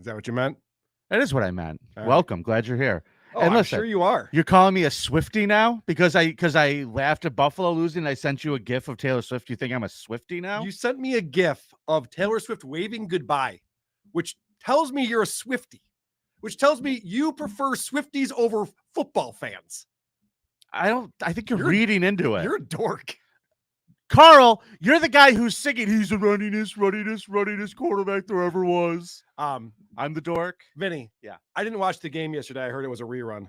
Is that what you meant? That is what I meant. All Welcome. Right. Glad you're here. Oh, and I'm listen, sure you are. You're calling me a Swiftie now because I laughed at Buffalo losing and I sent you a gif of Taylor Swift. You think I'm a Swiftie now? You sent me a gif of Taylor Swift waving goodbye, which tells me you're a Swiftie, which tells me you prefer Swifties over football fans. I think you're reading into it. You're a dork. Karl, you're the guy who's singing, he's the runningest quarterback there ever was. I'm the dork. Vinny. Yeah. I didn't watch the game yesterday. I heard it was a rerun.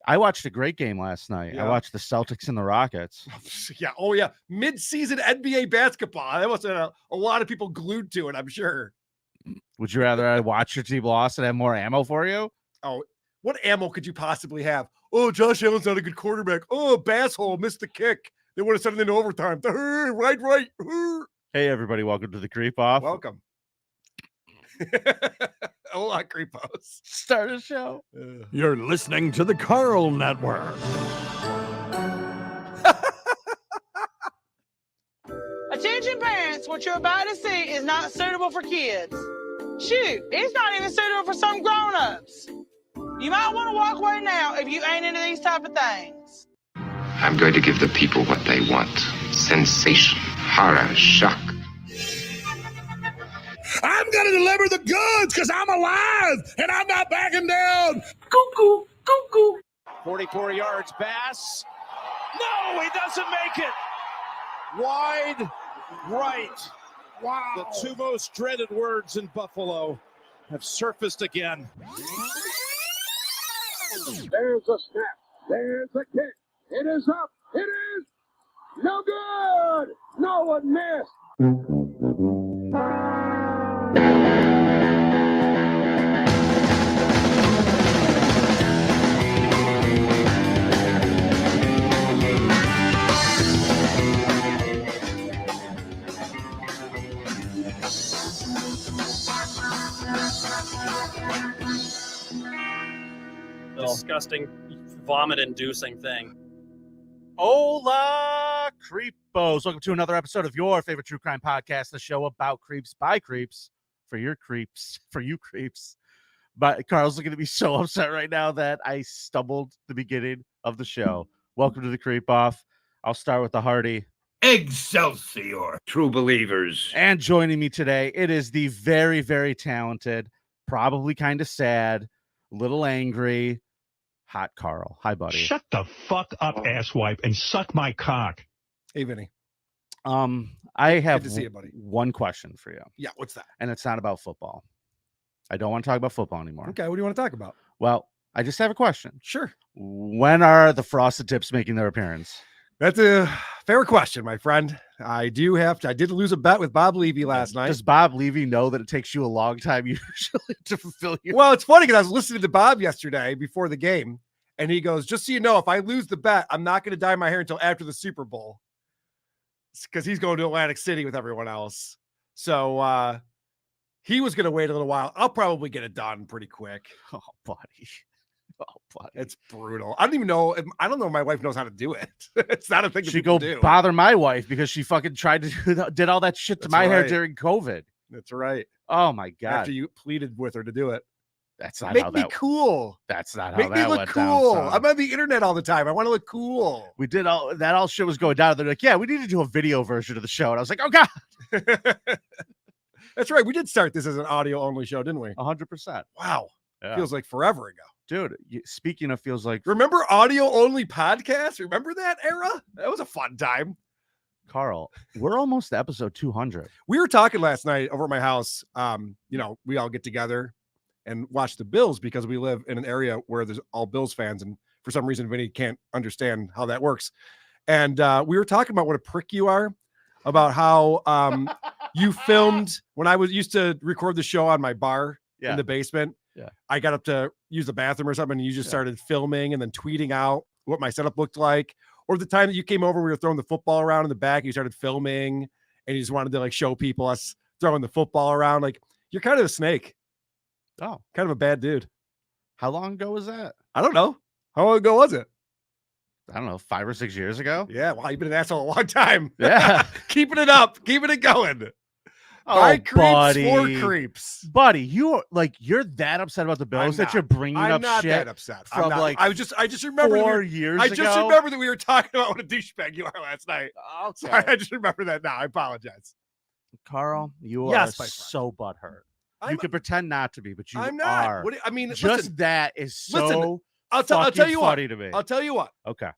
I watched a great game last night. Yeah. I watched the Celtics and the Rockets. Yeah. Oh, yeah. Mid-season NBA basketball. That was a lot of people glued to it, I'm sure. Would you rather I watch your team lost and have more ammo for you? Oh, what ammo could you possibly have? Oh, Josh Allen's not a good quarterback. Oh, Basshole missed the kick. They would have sent it into overtime. Right. Hey, everybody. Welcome to the Creep Off. Welcome. Hola, Creepos. Start a show. You're listening to the Karl Network. Attention parents, what you're about to see is not suitable for kids. Shoot, it's not even suitable for some grown-ups. You might want to walk away now if you ain't into these type of things. I'm going to give the people what they want. Sensation, horror, shock. I'm going to deliver the goods because I'm alive and I'm not backing down. Cuckoo. 44 yards, Bass. No, he doesn't make it. Wide right. Wow. The two most dreaded words in Buffalo have surfaced again. There's a snap. There's a kick. It is up. It is no good. No one missed. Disgusting, vomit-inducing thing. Hola, creepos. Welcome to another episode of your favorite true crime podcast, the show about creeps by creeps, for you creeps. But Karl's looking at me so upset right now that I stumbled the beginning of the show. Welcome to the Creep Off. I'll start with the hearty Excelsior. True believers. And joining me today, it is the very, very talented, probably kind of sad, little angry, hot Karl. Hi, buddy. Shut the fuck up, asswipe, and suck my cock. Hey, Vinny. I have Good to see you, buddy. One question for you. Yeah, what's that? And it's not about football. I don't want to talk about football anymore. Okay, what do you want to talk about? Well, I just have a question. Sure. When are the Frosted Tips making their appearance? That's a fair question, my friend. I did lose a bet with Bob Levy last night. Does Bob Levy know that it takes you a long time usually to fulfill your... Well, it's funny because I was listening to Bob yesterday before the game, and he goes, just so you know, if I lose the bet, I'm not going to dye my hair until after the Super Bowl because he's going to Atlantic City with everyone else. So he was going to wait a little while. I'll probably get it done pretty quick. Oh, buddy. It's brutal. I don't know if my wife knows how to do it. It's not a thing she go do. Bother my wife because she fucking tried to did all that shit to my hair during COVID. That's right. Oh my god! After you pleaded with her to do it. That's not Make how me that cool. That's not how Make that me look went cool. down. I'm on the internet all the time. I want to look cool. We did all shit was going down. They're like, yeah, we need to do a video version of the show. And I was like, oh god. That's right. We did start this as an audio only show, didn't we? 100%. Wow. Yeah. Feels like forever ago. Dude, speaking of feels like... Remember audio only podcasts? Remember that era? That was a fun time. Karl, we're almost to episode 200. We were talking last night over at my house. We all get together and watch the Bills because we live in an area where there's all Bills fans. And for some reason, Vinny can't understand how that works. And we were talking about what a prick you are, about how you filmed when I used to record the show on my bar in the basement. Yeah. I got up to use the bathroom or something, and you just started filming and then tweeting out what my setup looked like. Or the time that you came over, we were throwing the football around in the back, you started filming, and you just wanted to like show people us throwing the football around. Like, you're kind of a snake. Oh, kind of a bad dude. How long ago was that? I don't know. How long ago was it? I don't know, 5 or 6 years ago. Yeah, well, you've been an asshole a long time. Yeah. Keeping it up, keeping it going. By creeps buddy. for creeps. Buddy, you're that upset about the Bills that you're bringing I'm up not shit that upset. from I just remember 4 years I ago. just remember that we were talking about what a douchebag you are last night. Okay. Sorry, I just remember that now. I apologize. Carl, you Yes, are my friend. so butthurt. You I'm- can pretend not to be, but you I'm not. are. I mean, Just listen, that is so listen, I'll tell you what. funny to me. I'll tell you what. Okay.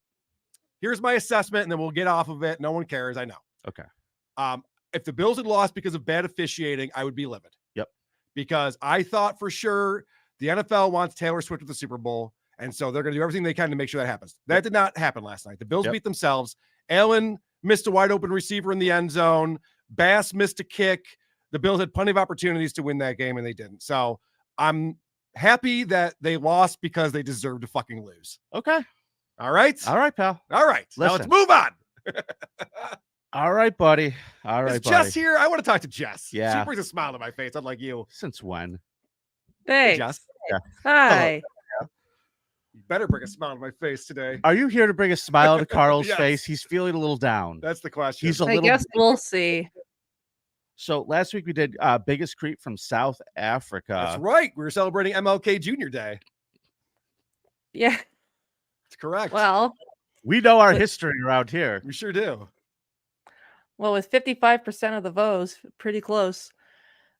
Here's my assessment, and then we'll get off of it. No one cares. I know. Okay. If the Bills had lost because of bad officiating, I would be livid. Yep. Because I thought for sure the NFL wants Taylor Swift with the Super Bowl, and so they're going to do everything they can to make sure that happens. That did not happen last night. The Bills beat themselves. Allen missed a wide open receiver in the end zone. Bass missed a kick. The Bills had plenty of opportunities to win that game, and they didn't. So I'm happy that they lost because they deserve to fucking lose. Okay. All right. All right, pal. All right. Now let's Listen. move on. All right, buddy. All right, Is buddy. Jess here? I want to talk to Jess. Yeah. She brings a smile to my face, unlike you. Since when? Thanks. Jess. Yeah. Hi. You better bring a smile to my face today. Are you here to bring a smile to Carl's Yes. face? He's feeling a little down. That's the question. He's a I little. guess we'll see. So last week we did biggest creep from South Africa. That's right. We were celebrating MLK Jr. Day. Yeah. That's correct. Well, We know our history around here. We sure do. with 55% of the votes, pretty close.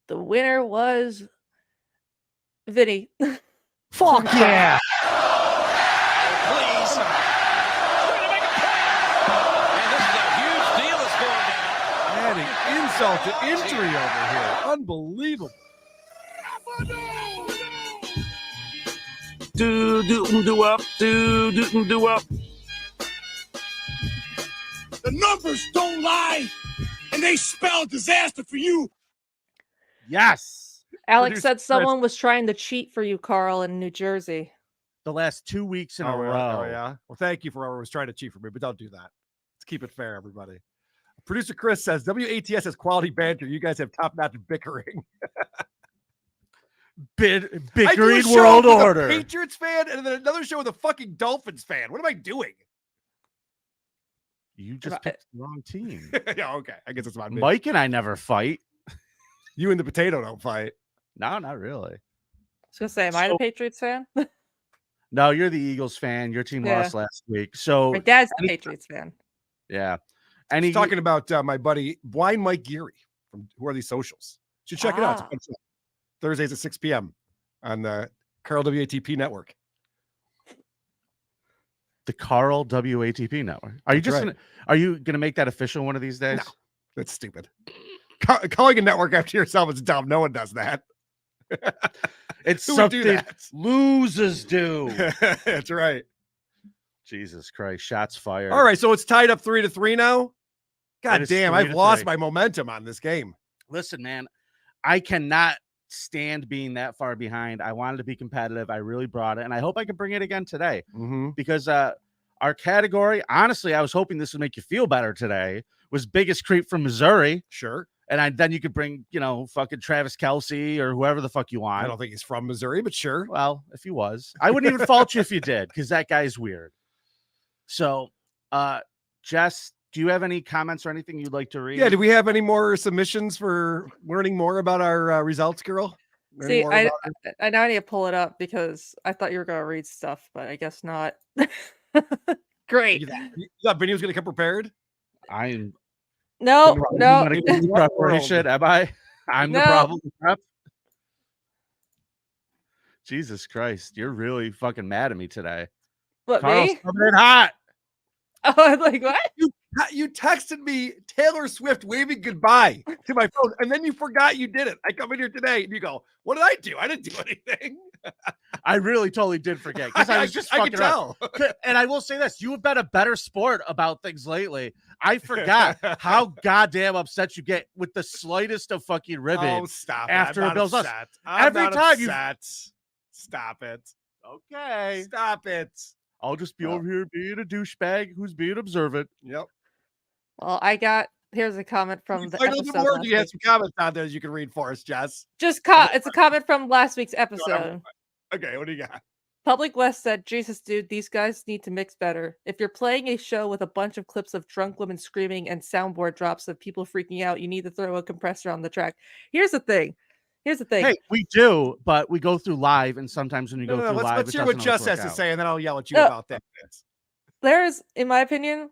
The winner was Vinnie. Fuck yeah. Please. Trying to make a pass. And this is a huge deal that's going down. Adding insult to injury over here. Unbelievable. Do up. Do up. The numbers don't lie, and they spell disaster for you. Yes. Alex Producer said Chris. someone was trying to cheat for you, Carl, in New Jersey. The last 2 weeks in a really? row. Oh, yeah. Well, thank you for whoever was trying to cheat for me, but don't do that. Let's keep it fair, everybody. Producer Chris says WATS has quality banter. You guys have top-notch bickering. Bickering I do a show World with a Order. Patriots fan, and then another show with a fucking Dolphins fan. What am I doing? You just picked the wrong team. Yeah, okay. I guess it's on me. Mike and I never fight. You and the potato don't fight. No, not really. I was going to say, am I the Patriots fan? No, you're the Eagles fan. Your team Yeah. lost last week. So My dad's a Patriots fan. yeah. And And he's talking about my buddy Blind Mike Geary from Who Are These Socials. You should check it out. It's a fun show. Thursdays at 6 p.m. on the Carl WATP network. the Carl WATP network. Are you That's just right. are you gonna make that official one of these days? No, that's stupid. Calling a network after yourself is dumb. No one does that. It's Who would do something that? losers do. That's right. Jesus Christ, shots fired. All right, so it's tied up 3-3 now. God It is damn, I've 3-3. lost my momentum on this game. Listen, man, I cannot stand being that far behind. I wanted to be competitive. I really brought it, and I hope I can bring it again today because our category, honestly, I was hoping this would make you feel better today, was biggest creep from Missouri. Sure. And then you could bring, fucking Travis Kelce or whoever the fuck you want. I don't think he's from Missouri, but sure. Well, if he was, I wouldn't even fault you if you did, because that guy's weird. So, Jess, do you have any comments or anything you'd like to read? Yeah, do we have any more submissions for learning more about our results, girl? See, I now need to pull it up because I thought you were going to read stuff, but I guess not. Great. You thought Vinny was going to come prepared? I'm No. preparation. Am I? I'm the No. problem. Prep. Jesus Christ, you're really fucking mad at me today. What, Carl's me? coming in hot. Oh, I'm like, what? You texted me Taylor Swift waving goodbye to my phone, and then you forgot you did it. I come in here today, and you go, "What did I do? I didn't do anything." I really totally did forget because I was just I fucking can around. tell. And I will say this: you have been a better sport about things lately. I forgot how goddamn upset you get with the slightest of fucking ribbon. Oh, stop! After I'm a Bills not loss. upset. I'm Every not time you upset. Stop it. okay, Stop it. I'll just be over here being a douchebag who's being observant. Yep. Well, here's a comment from the Find a little bit episode. more. last You have week. some comments out there that you can read for us, Jess. It's a comment from last week's episode. Okay, what do you got? Public West said, Jesus, dude, these guys need to mix better. If you're playing a show with a bunch of clips of drunk women screaming and soundboard drops of people freaking out, you need to throw a compressor on the track. Here's the thing. Hey, we do, but we go through live, and sometimes when you go No, through live, let's hear it what doesn't Jess always has work to out. say, and then I'll yell at you about that. There's, in my opinion,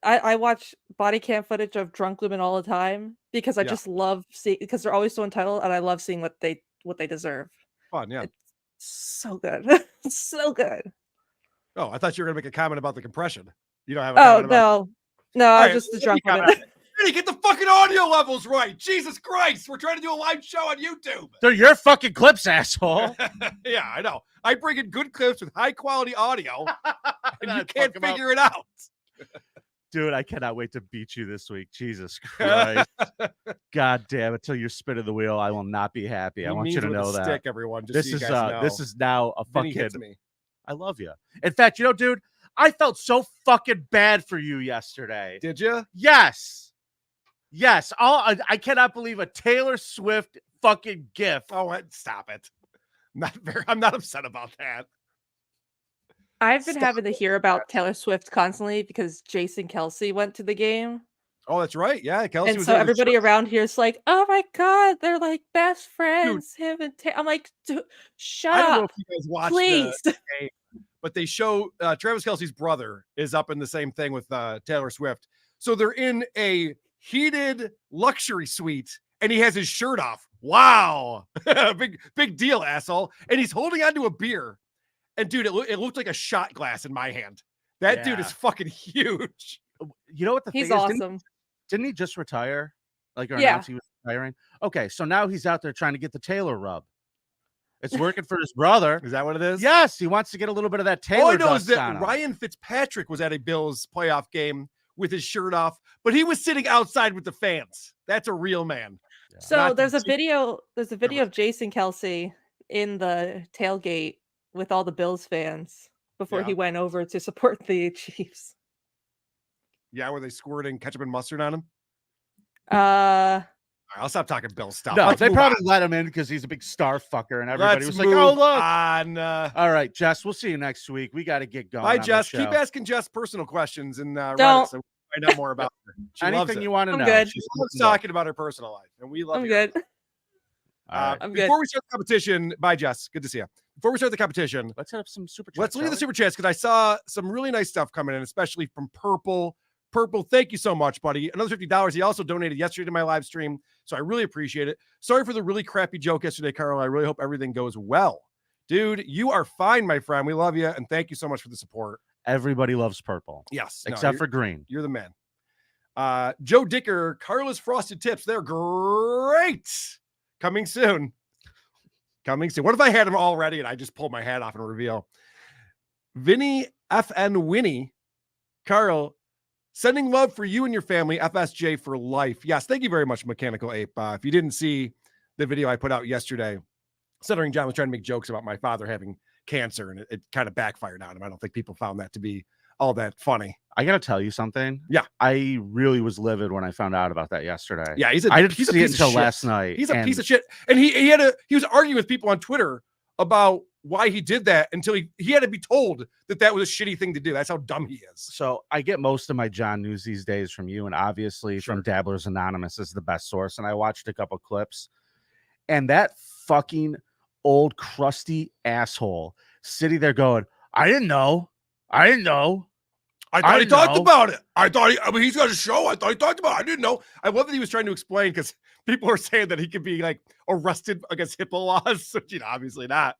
I watch body cam footage of drunk women all the time because I just love seeing, because they're always so entitled, and I love seeing what they deserve. Fun, yeah. It's so good. It's so good. Oh, I thought you were gonna make a comment about the compression. You don't have a comment about no, All right, just the let me drunk comment women. on it. Vinny, get the fucking audio levels right. Jesus Christ, we're trying to do a live show on YouTube. They're your fucking clips, asshole. Yeah, I know. I bring in good clips with high quality audio, and you I'd can't fuck 'em up. figure it out. Dude, I cannot wait to beat you this week. Jesus Christ. God damn it. Till you're spinning the wheel, I will not be happy. I want you to know that. Stick, everyone. Just This so you is guys know. this is now a Vinny fucking hits me. I love you. In fact, you know, dude, I felt so fucking bad for you yesterday. Did you? Yes. Yes. I cannot believe a Taylor Swift fucking gift. Oh, stop it. I'm not upset about that. I've been having to hear about Taylor Swift constantly because Jason Kelsey went to the game. Oh, that's right. Yeah, Kelsey And was so there with everybody Swift. around here is like, oh my God, they're like best friends. Him and I'm like, shut I don't know up. if you guys watched Please. the game, but they show Travis Kelsey's brother is up in the same thing with Taylor Swift. So they're in a heated luxury suite, and he has his shirt off. Wow. big deal, asshole. And he's holding onto a beer. And dude, it looked like a shot glass in my hand. That dude is fucking huge. You know what the He's thing is? awesome. Didn't he just retire? Like, or Yeah. announce he was retiring? Okay, so now he's out there trying to get the Taylor rub. It's working for his brother. Is that what it is? Yes, he wants to get a little bit of that Taylor All I know dust is on that him. Ryan Fitzpatrick was at a Bills playoff game with his shirt off, but he was sitting outside with the fans. That's a real man. So Not there's a to- video of Jason Kelsey in the tailgate with all the Bills fans before he went over to support the Chiefs. Yeah, were they squirting ketchup and mustard on him? Uh, All right, I'll stop talking Bills stuff. No, Let's they move probably on. let him in because he's a big star fucker, and everybody Let's was like, move "Oh, look!" on. All right, Jess, we'll see you next week. We got to get going. Bye, on Jess. the Keep show. asking Jess personal questions and Reddit Don't. so we can find out more about her. She loves Anything it. you want to I'm know. good. She loves talking about her personal life, and we love I'm hearing good. All right. I'm good. Before we start the competition, bye, Jess. Good to see you. Before we start the competition, Let's hit up some super chats. let's look at the shall super chats because I saw some really nice stuff coming in, especially from Purple. Purple, thank you so much, buddy. Another $50. He also donated yesterday to my live stream, so I really appreciate it. Sorry for the really crappy joke yesterday, Carl. I really hope everything goes well. Dude, you are fine, my friend. We love you, and thank you so much for the support. we? Everybody loves purple. Yes. Except for green. You're the man. Joe Dicker, Carla's Frosted Tips. They're great. Coming soon. Coming soon. What if I had them already and I just pulled my hat off and reveal? Vinny FN Winnie, Carl, sending love for you and your family. FSJ for life. Yes, thank you very much, Mechanical Ape. If you didn't see the video I put out yesterday, Stuttering John was trying to make jokes about my father having cancer, and it kind of backfired on him. I don't think people found that to be all that funny. I got to tell you something. Yeah. I really was livid when I found out about that yesterday. Yeah, I didn't he's a see it piece of until shit. last night. He's a piece of shit. And he was arguing with people on Twitter about why he did that until he had to be told that was a shitty thing to do. That's how dumb he is. So I get most of my John news these days from you, and obviously from Dabblers Anonymous is the best source. And I watched a couple clips, and that fucking old crusty asshole sitting there going, I didn't know. I thought he talked about it. He's got a show. I thought he talked about it. I didn't know. I love that he was trying to explain because people are saying that he could be like arrested against HIPAA laws, which, obviously not.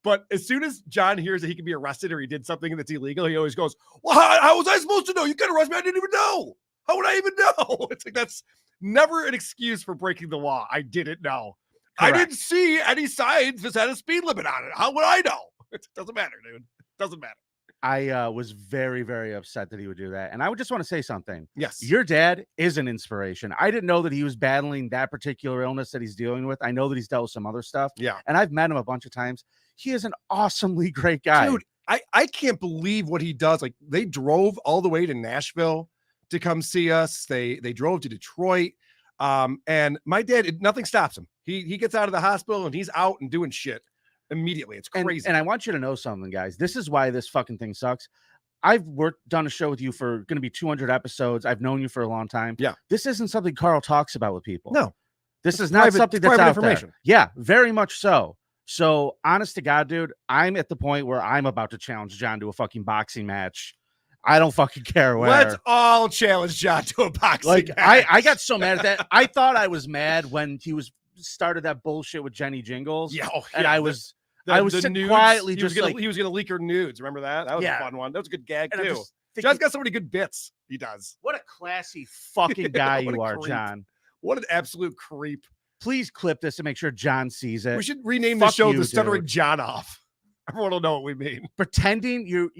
But as soon as John hears that he can be arrested or he did something that's illegal, he always goes, well, how was I supposed to know? You can't arrest me. I didn't even know. How would I even know? It's like, that's never an excuse for breaking the law. I didn't know. Correct. I didn't see any signs that had a speed limit on it. How would I know? It doesn't matter, dude. It doesn't matter. I was very, very upset that he would do that. And I would just want to say something. Yes. Your dad is an inspiration. I didn't know that he was battling that particular illness that he's dealing with. I know that he's dealt with some other stuff. Yeah. And I've met him a bunch of times. He is an awesomely great guy. Dude, I can't believe what he does. Like, they drove all the way to Nashville to come see us. They drove to Detroit. And my dad, nothing stops him. He gets out of the hospital and he's out and doing shit. immediately. It's And, crazy. and I want you to know something, guys. This is why this fucking thing sucks. I've done a show with you for going to be 200 episodes. I've known you for a long time. Yeah. This isn't something Karl talks about with people. No. This It's is not something that's private out information. there. Yeah, very much so. So, honest to God, dude, I'm at the point where I'm about to challenge John to a fucking boxing match. I don't fucking care where. Let's all challenge John to a boxing Like, match. I got so mad at that. I thought I was mad when he started that bullshit with Jenny Jingles. Yeah, and yeah, I was the sitting nudes, quietly he was just gonna, like, he was going to leak her nudes. Remember that? That was Yeah. a fun one. That was a good gag, and I'm too. just thinking, John's got so many good bits. He does. what a classy fucking guy What a you are, creep. John. What an absolute creep. Please clip this and make sure John sees it. We should rename Fuck the show you, The Stuttering dude. John Off. Everyone will know what we mean. Pretending you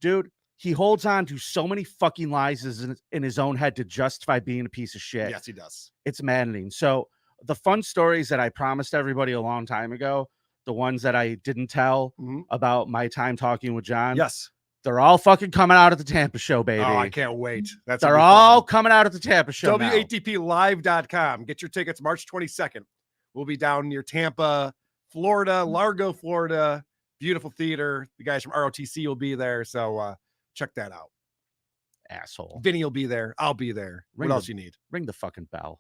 dude, he holds on to so many fucking lies in his own head to justify being a piece of shit. Yes, he does. It's maddening. So the fun stories that I promised everybody a long time ago, the ones that I didn't tell about my time talking with John. Yes. They're all fucking coming out at the Tampa show, baby. Oh, I can't wait. They're all coming out at the Tampa show. now. WATPlive.com. Get your tickets March 22nd. We'll be down near Tampa, Florida, Largo, Florida. Beautiful theater. The guys from ROTC will be there. So check that out. Asshole. Vinny will be there. I'll be there. What else you need? Ring the fucking bell.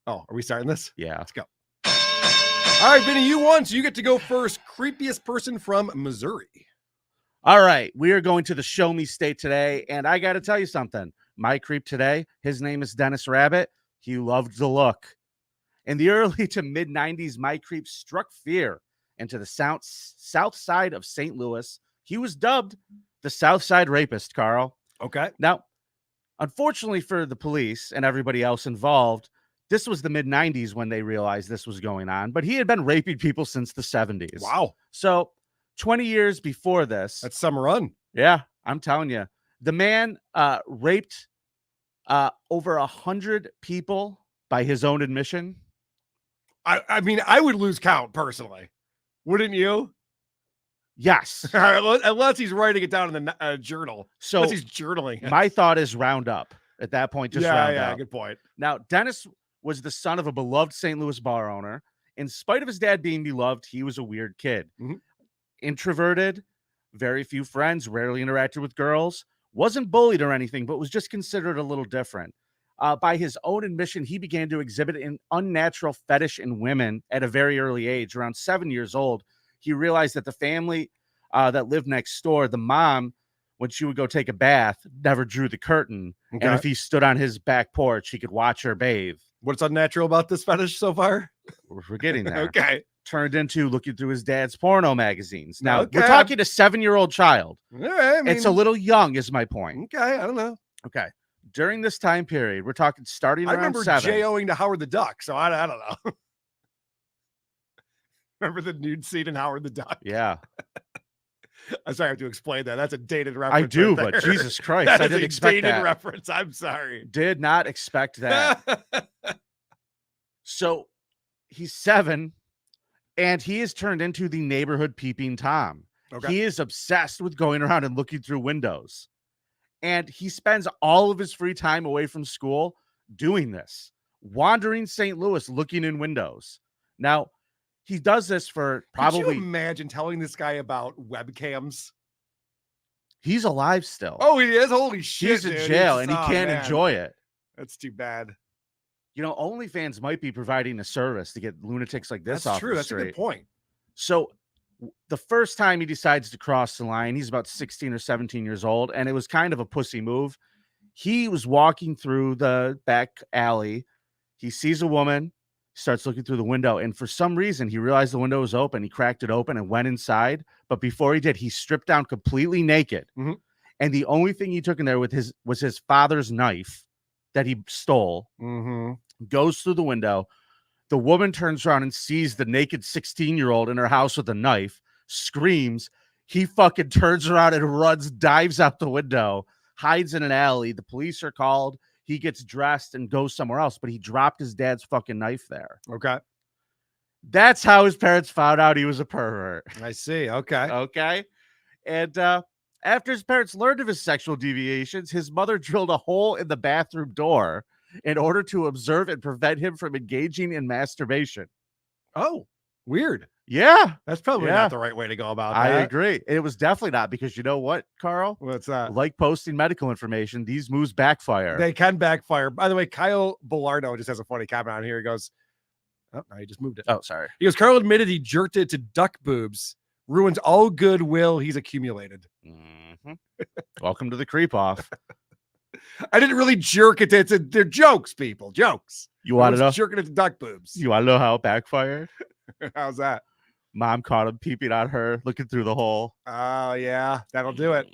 Oh, are we starting this? Yeah. Let's go. All right, Vinny, you won. So you get to go first. Creepiest person from Missouri. All right, we are going to the Show Me State today, and I got to tell you something. My creep today, his name is Dennis Rabbit. He loved the look. In the early to mid-90s, my creep struck fear into the south side of St. Louis. He was dubbed the South Side Rapist, Karl. Okay. Now, unfortunately for the police and everybody else involved, this was the mid-90s when they realized this was going on, but he had been raping people since the 70s. Wow. So 20 years before this. That's some run. Yeah, I'm telling you. The man raped over 100 people by his own admission. I mean, I would lose count personally. Wouldn't you? Yes. Unless he's writing it down in the journal. So unless he's journaling. My thought is round up at that point. Just round up. Good point. Now, Dennis was the son of a beloved St. Louis bar owner. In spite of his dad being beloved, he was a weird kid. Introverted, very few friends, rarely interacted with girls, wasn't bullied or anything, but was just considered a little different. By his own admission, he began to exhibit an unnatural fetish in women at a very early age. Around 7 years old, he realized that the family that lived next door, the mom, when she would go take a bath, never drew the curtain. Okay. And if he stood on his back porch, he could watch her bathe. What's unnatural about this fetish so far? We're getting there. Okay. Turned into looking through his dad's porno magazines. Now, Okay. we're talking a 7-year-old child. All right, I mean, It's a little young, is my point. Okay, I don't know. Okay. During this time period, we're talking starting I around remember 7. J-O-ing to Howard the Duck, so I don't know. Remember the nude scene in Howard the Duck? Yeah. I'm sorry I have to explain that. That's a dated reference. I do, right but there. Jesus Christ, That I is didn't a expect dated that. reference. I'm sorry. Did not expect that. So he's 7, and he has turned into the neighborhood peeping Tom. Okay. He is obsessed with going around and looking through windows. And he spends all of his free time away from school doing this, wandering St. Louis, looking in windows. Now, he does this for Could you probably... imagine telling this guy about webcams? He's alive still. Oh, he is? Holy shit, He's in dude. jail, He's- and he oh, can't man. enjoy it. That's too bad. You know, OnlyFans might be providing a service to get lunatics like this That's off true. the That's street. a good point. So the first time he decides to cross the line, he's about 16 or 17 years old, and it was kind of a pussy move. He was walking through the back alley. He sees a woman, starts looking through the window, and for some reason, he realized the window was open. He cracked it open and went inside. But before he did, he stripped down completely naked. Mhm. And the only thing he took in there with was his father's knife that he stole. Mm-hmm. Goes through the window. The woman turns around and sees the naked 16-year-old in her house with a knife, screams. He fucking turns around and runs, dives out the window, hides in an alley. The police are called. He gets dressed and goes somewhere else, but he dropped his dad's fucking knife there. Okay. That's how his parents found out he was a pervert. I see. Okay. Okay. And after his parents learned of his sexual deviations, his mother drilled a hole in the bathroom door in order to observe and prevent him from engaging in masturbation. Oh, weird. Yeah. That's probably Yeah. not the right way to go about that. I agree. It was definitely not, because you know what, Carl? What's that? Like posting medical information, these moves backfire. They can backfire. By the way, Kyle Bellardo just has a funny comment on here. He goes, oh, no, he just moved it. Oh, sorry. He goes, Carl admitted he jerked it to duck boobs. Ruins all goodwill he's accumulated. Mhm. Welcome to the creep off. I didn't really jerk it. They're jokes, people. Jokes. You want to know? Jerking it to duck boobs. You want to know how it backfired? How's that? Mom caught him peeping on her, looking through the hole. Oh, yeah. That'll do it.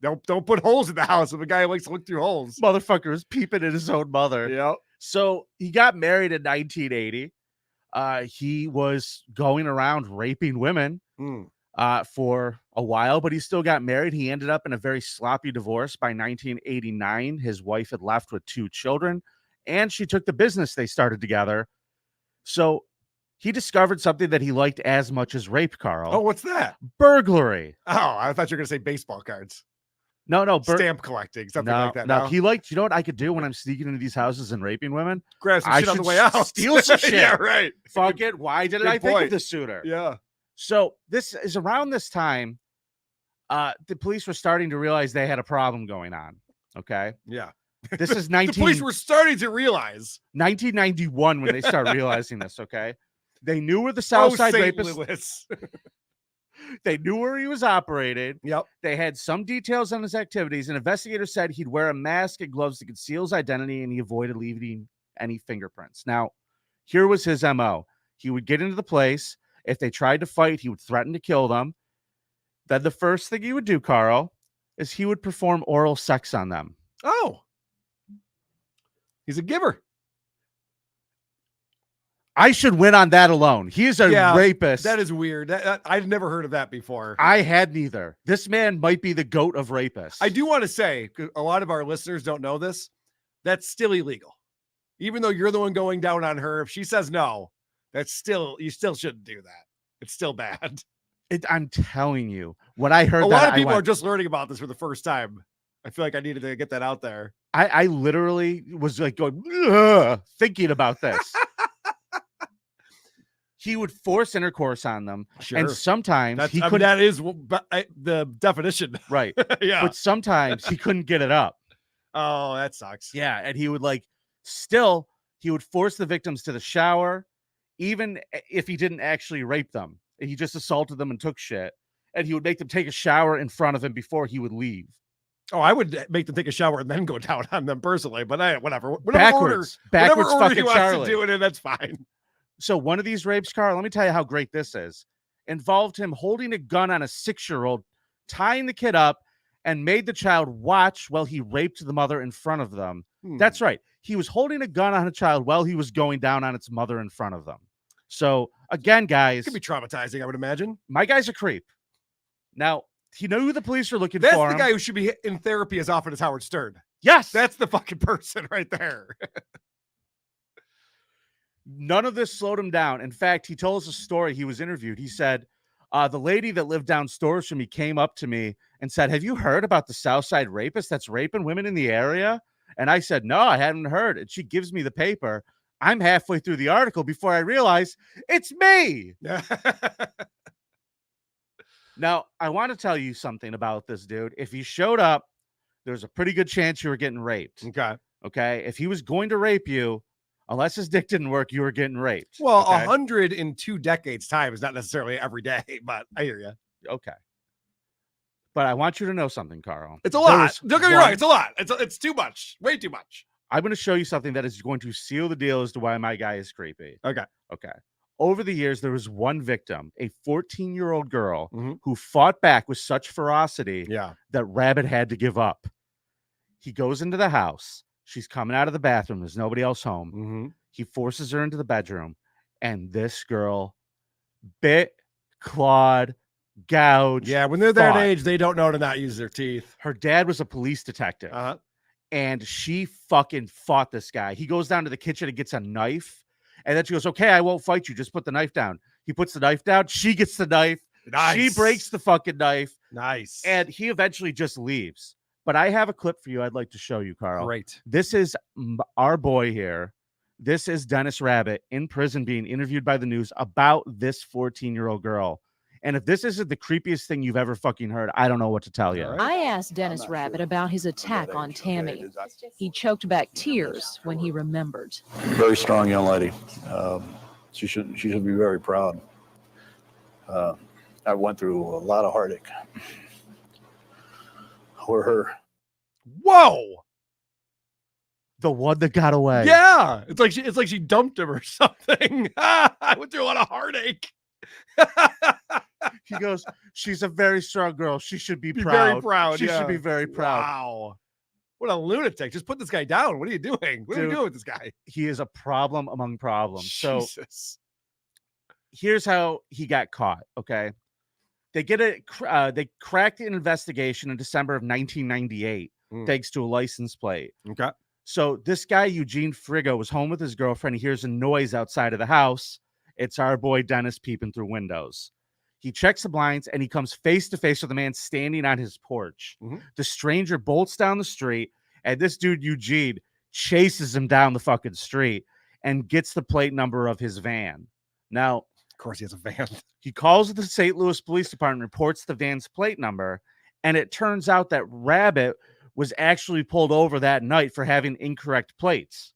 Don't put holes in the house if a guy likes to look through holes. Motherfucker was peeping at his own mother. Yep. So he got married in 1980. He was going around raping women for a while, but he still got married. He ended up in a very sloppy divorce. By 1989, his wife had left with 2 children, and she took the business they started together. So he discovered something that he liked as much as rape, Carl. Oh, what's that? Burglary. Oh, I thought you were going to say baseball cards. No. Stamp collecting, something like that. No, he liked, you know what I could do when I'm sneaking into these houses and raping women? Grab some shit on the way out. Steal some shit. Yeah, right. Fuck it. Why didn't I think of this sooner? Yeah. So this is around this time, the police were starting to realize they had a problem going on. Okay. Yeah. This is The police were starting to realize. 1991 when they start realizing this. Okay. They knew where the Southside St. rapist. Louis. They knew where he was operating. Yep. They had some details on his activities. An investigator said he'd wear a mask and gloves to conceal his identity, and he avoided leaving any fingerprints. Now, here was his MO. He would get into the place. If they tried to fight, he would threaten to kill them. Then the first thing he would do, Carl, is he would perform oral sex on them. Oh. He's a giver. I should win on that alone. He is a rapist. That is weird. I've never heard of that before. I had neither. This man might be the GOAT of rapists. I do want to say, 'cause a lot of our listeners don't know this, that's still illegal. Even though you're the one going down on her, if she says no, you still shouldn't do that. It's still bad. I'm telling you, when I heard a that, lot of people are just learning about this for the first time. I feel like I needed to get that out there. I literally was like going, ugh, thinking about this. He would force intercourse on them. Sure. And sometimes he couldn't. couldn't. That is the definition. Right. Yeah. But sometimes he couldn't get it up. Oh, that sucks. Yeah. And he would he would force the victims to the shower, even if he didn't actually rape them. He just assaulted them and took shit. And he would make them take a shower in front of him before he would leave. Oh, I would make them take a shower and then go down on them personally, but whatever. Backwards fucking he wants Charlie. to do it, that's fine. So one of these rapes, Carl, let me tell you how great this is. Involved him holding a gun on a 6-year-old, tying the kid up, and made the child watch while he raped the mother in front of them. That's right. He was holding a gun on a child while he was going down on its mother in front of them. So again, guys, It could be traumatizing, I would imagine. My guy's a creep. Now, he knew who the police were looking That's for. the guy who should be in therapy as often as Howard Stern. Yes. That's the fucking person right there. None of this slowed him down. In fact, he told us a story. He was interviewed. He said, the lady that lived downstairs from me came up to me and said, have you heard about the Southside rapist that's raping women in the area? And I said, no, I hadn't heard. And she gives me the paper. I'm halfway through the article before I realize it's me. Now, I want to tell you something about this dude. If he showed up, there's a pretty good chance you were getting raped. Okay. If he was going to rape you, unless his dick didn't work, you were getting raped. Well, okay? 100 in 2 decades time is not necessarily every day, but I hear you. Okay. But I want you to know something, Carl. It's a lot. Don't get me wrong. It's a lot. It's too much. Way too much. I'm going to show you something that is going to seal the deal as to why my guy is creepy. Okay. Over the years, there was one victim, a 14-year-old girl who fought back with such ferocity that Rabbit had to give up. He goes into the house. She's coming out of the bathroom. There's nobody else home. He forces her into the bedroom, and this girl bit, clawed, gouged. Yeah, when they're that age, they don't know to not use their teeth. Her dad was a police detective, and she fucking fought this guy. He goes down to the kitchen and gets a knife, and then she goes, okay, I won't fight you. Just put the knife down. He puts the knife down. She gets the knife. Nice. She breaks the fucking knife. Nice. And he eventually just leaves. But I have a clip for you I'd like to show you, Carl. Great. This is our boy here This is Dennis Rabbit in prison being interviewed by the news about this 14-year-old girl. And if this isn't the creepiest thing you've ever fucking heard, I don't know what to tell you. All right. I asked Dennis Rabbit about his attack on Tammy. He choked back tears when he remembered. Very strong young lady. She should be very proud. I went through a lot of heartache for her. Whoa. The one that got away. Yeah. It's like she dumped him or something. I went through a lot of heartache. He goes, she's a very strong girl. She should be proud. Very proud. She yeah. should be very proud. Wow. What a lunatic. Just put this guy down. What are you doing? What are you doing with this guy? He is a problem among problems. So Jesus. here's how he got caught. Okay. They cracked an investigation in December of 1998, thanks to a license plate. Okay. So this guy, Eugene Frigo, was home with his girlfriend. He hears a noise outside of the house. It's our boy Dennis peeping through windows. He checks the blinds and he comes face to face with a man standing on his porch. The stranger bolts down the street, and this dude, Eugene, chases him down the fucking street and gets the plate number of his van. Now, of course, he has a van. He calls the St. Louis Police Department, reports the van's plate number, and it turns out that Rabbit was actually pulled over that night for having incorrect plates.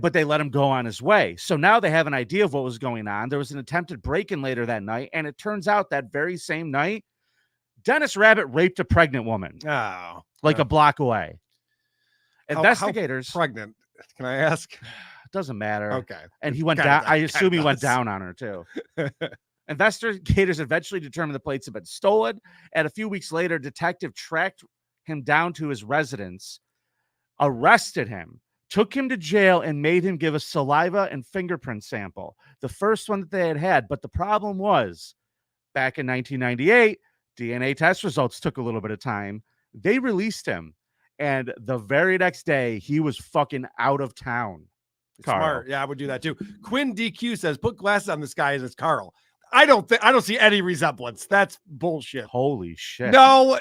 But they let him go on his way. So now they have an idea of what was going on. There was an attempted break-in later that night, and it turns out that very same night, Dennis Rabbit raped a pregnant woman. Oh. Like a block away. Investigators. How pregnant? Can I ask? Doesn't matter. Okay. And he went down. I assume he went down on her too. Investigators eventually determined the plates had been stolen. And a few weeks later, a detective tracked him down to his residence, arrested him, took him to jail, and made him give a saliva and fingerprint sample. The first one that they had. But the problem was, back in 1998, DNA test results took a little bit of time. They released him. And the very next day, he was fucking out of town. Carl. Smart. Yeah, I would do that too. Quinn DQ says, put glasses on this guy and it's Carl. I don't see any resemblance. That's bullshit. Holy shit. No,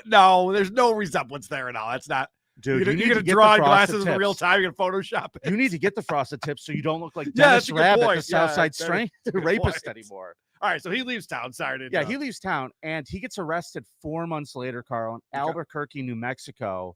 there's no resemblance there at all. That's not. Dude, you're gonna draw glasses in real time. You're gonna Photoshop it. You need to get the frosted tips so you don't look like Dennis Rabbit, the Southside Strength rapist anymore. All right, so he leaves town. Sorry to he leaves town and he gets arrested 4 months later, Carl, in Albuquerque, New Mexico.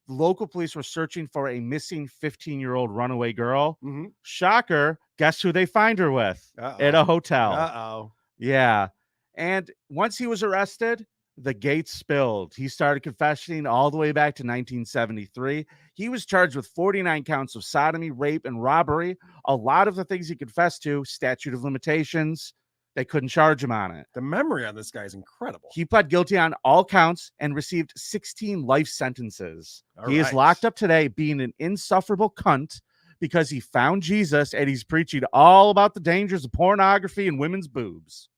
Local police were searching for a missing 15-year-old runaway girl. Shocker. Guess who they find her with? At a hotel. Yeah. And once he was arrested, the gates spilled. He started confessing all the way back to 1973. He was charged with 49 counts of sodomy, rape, and robbery. A lot of the things he confessed to, statute of limitations, they couldn't charge him on it. The memory on this guy is incredible. He pled guilty on all counts and received 16 life sentences. He is locked up today being an insufferable cunt because he found Jesus and he's preaching all about the dangers of pornography and women's boobs.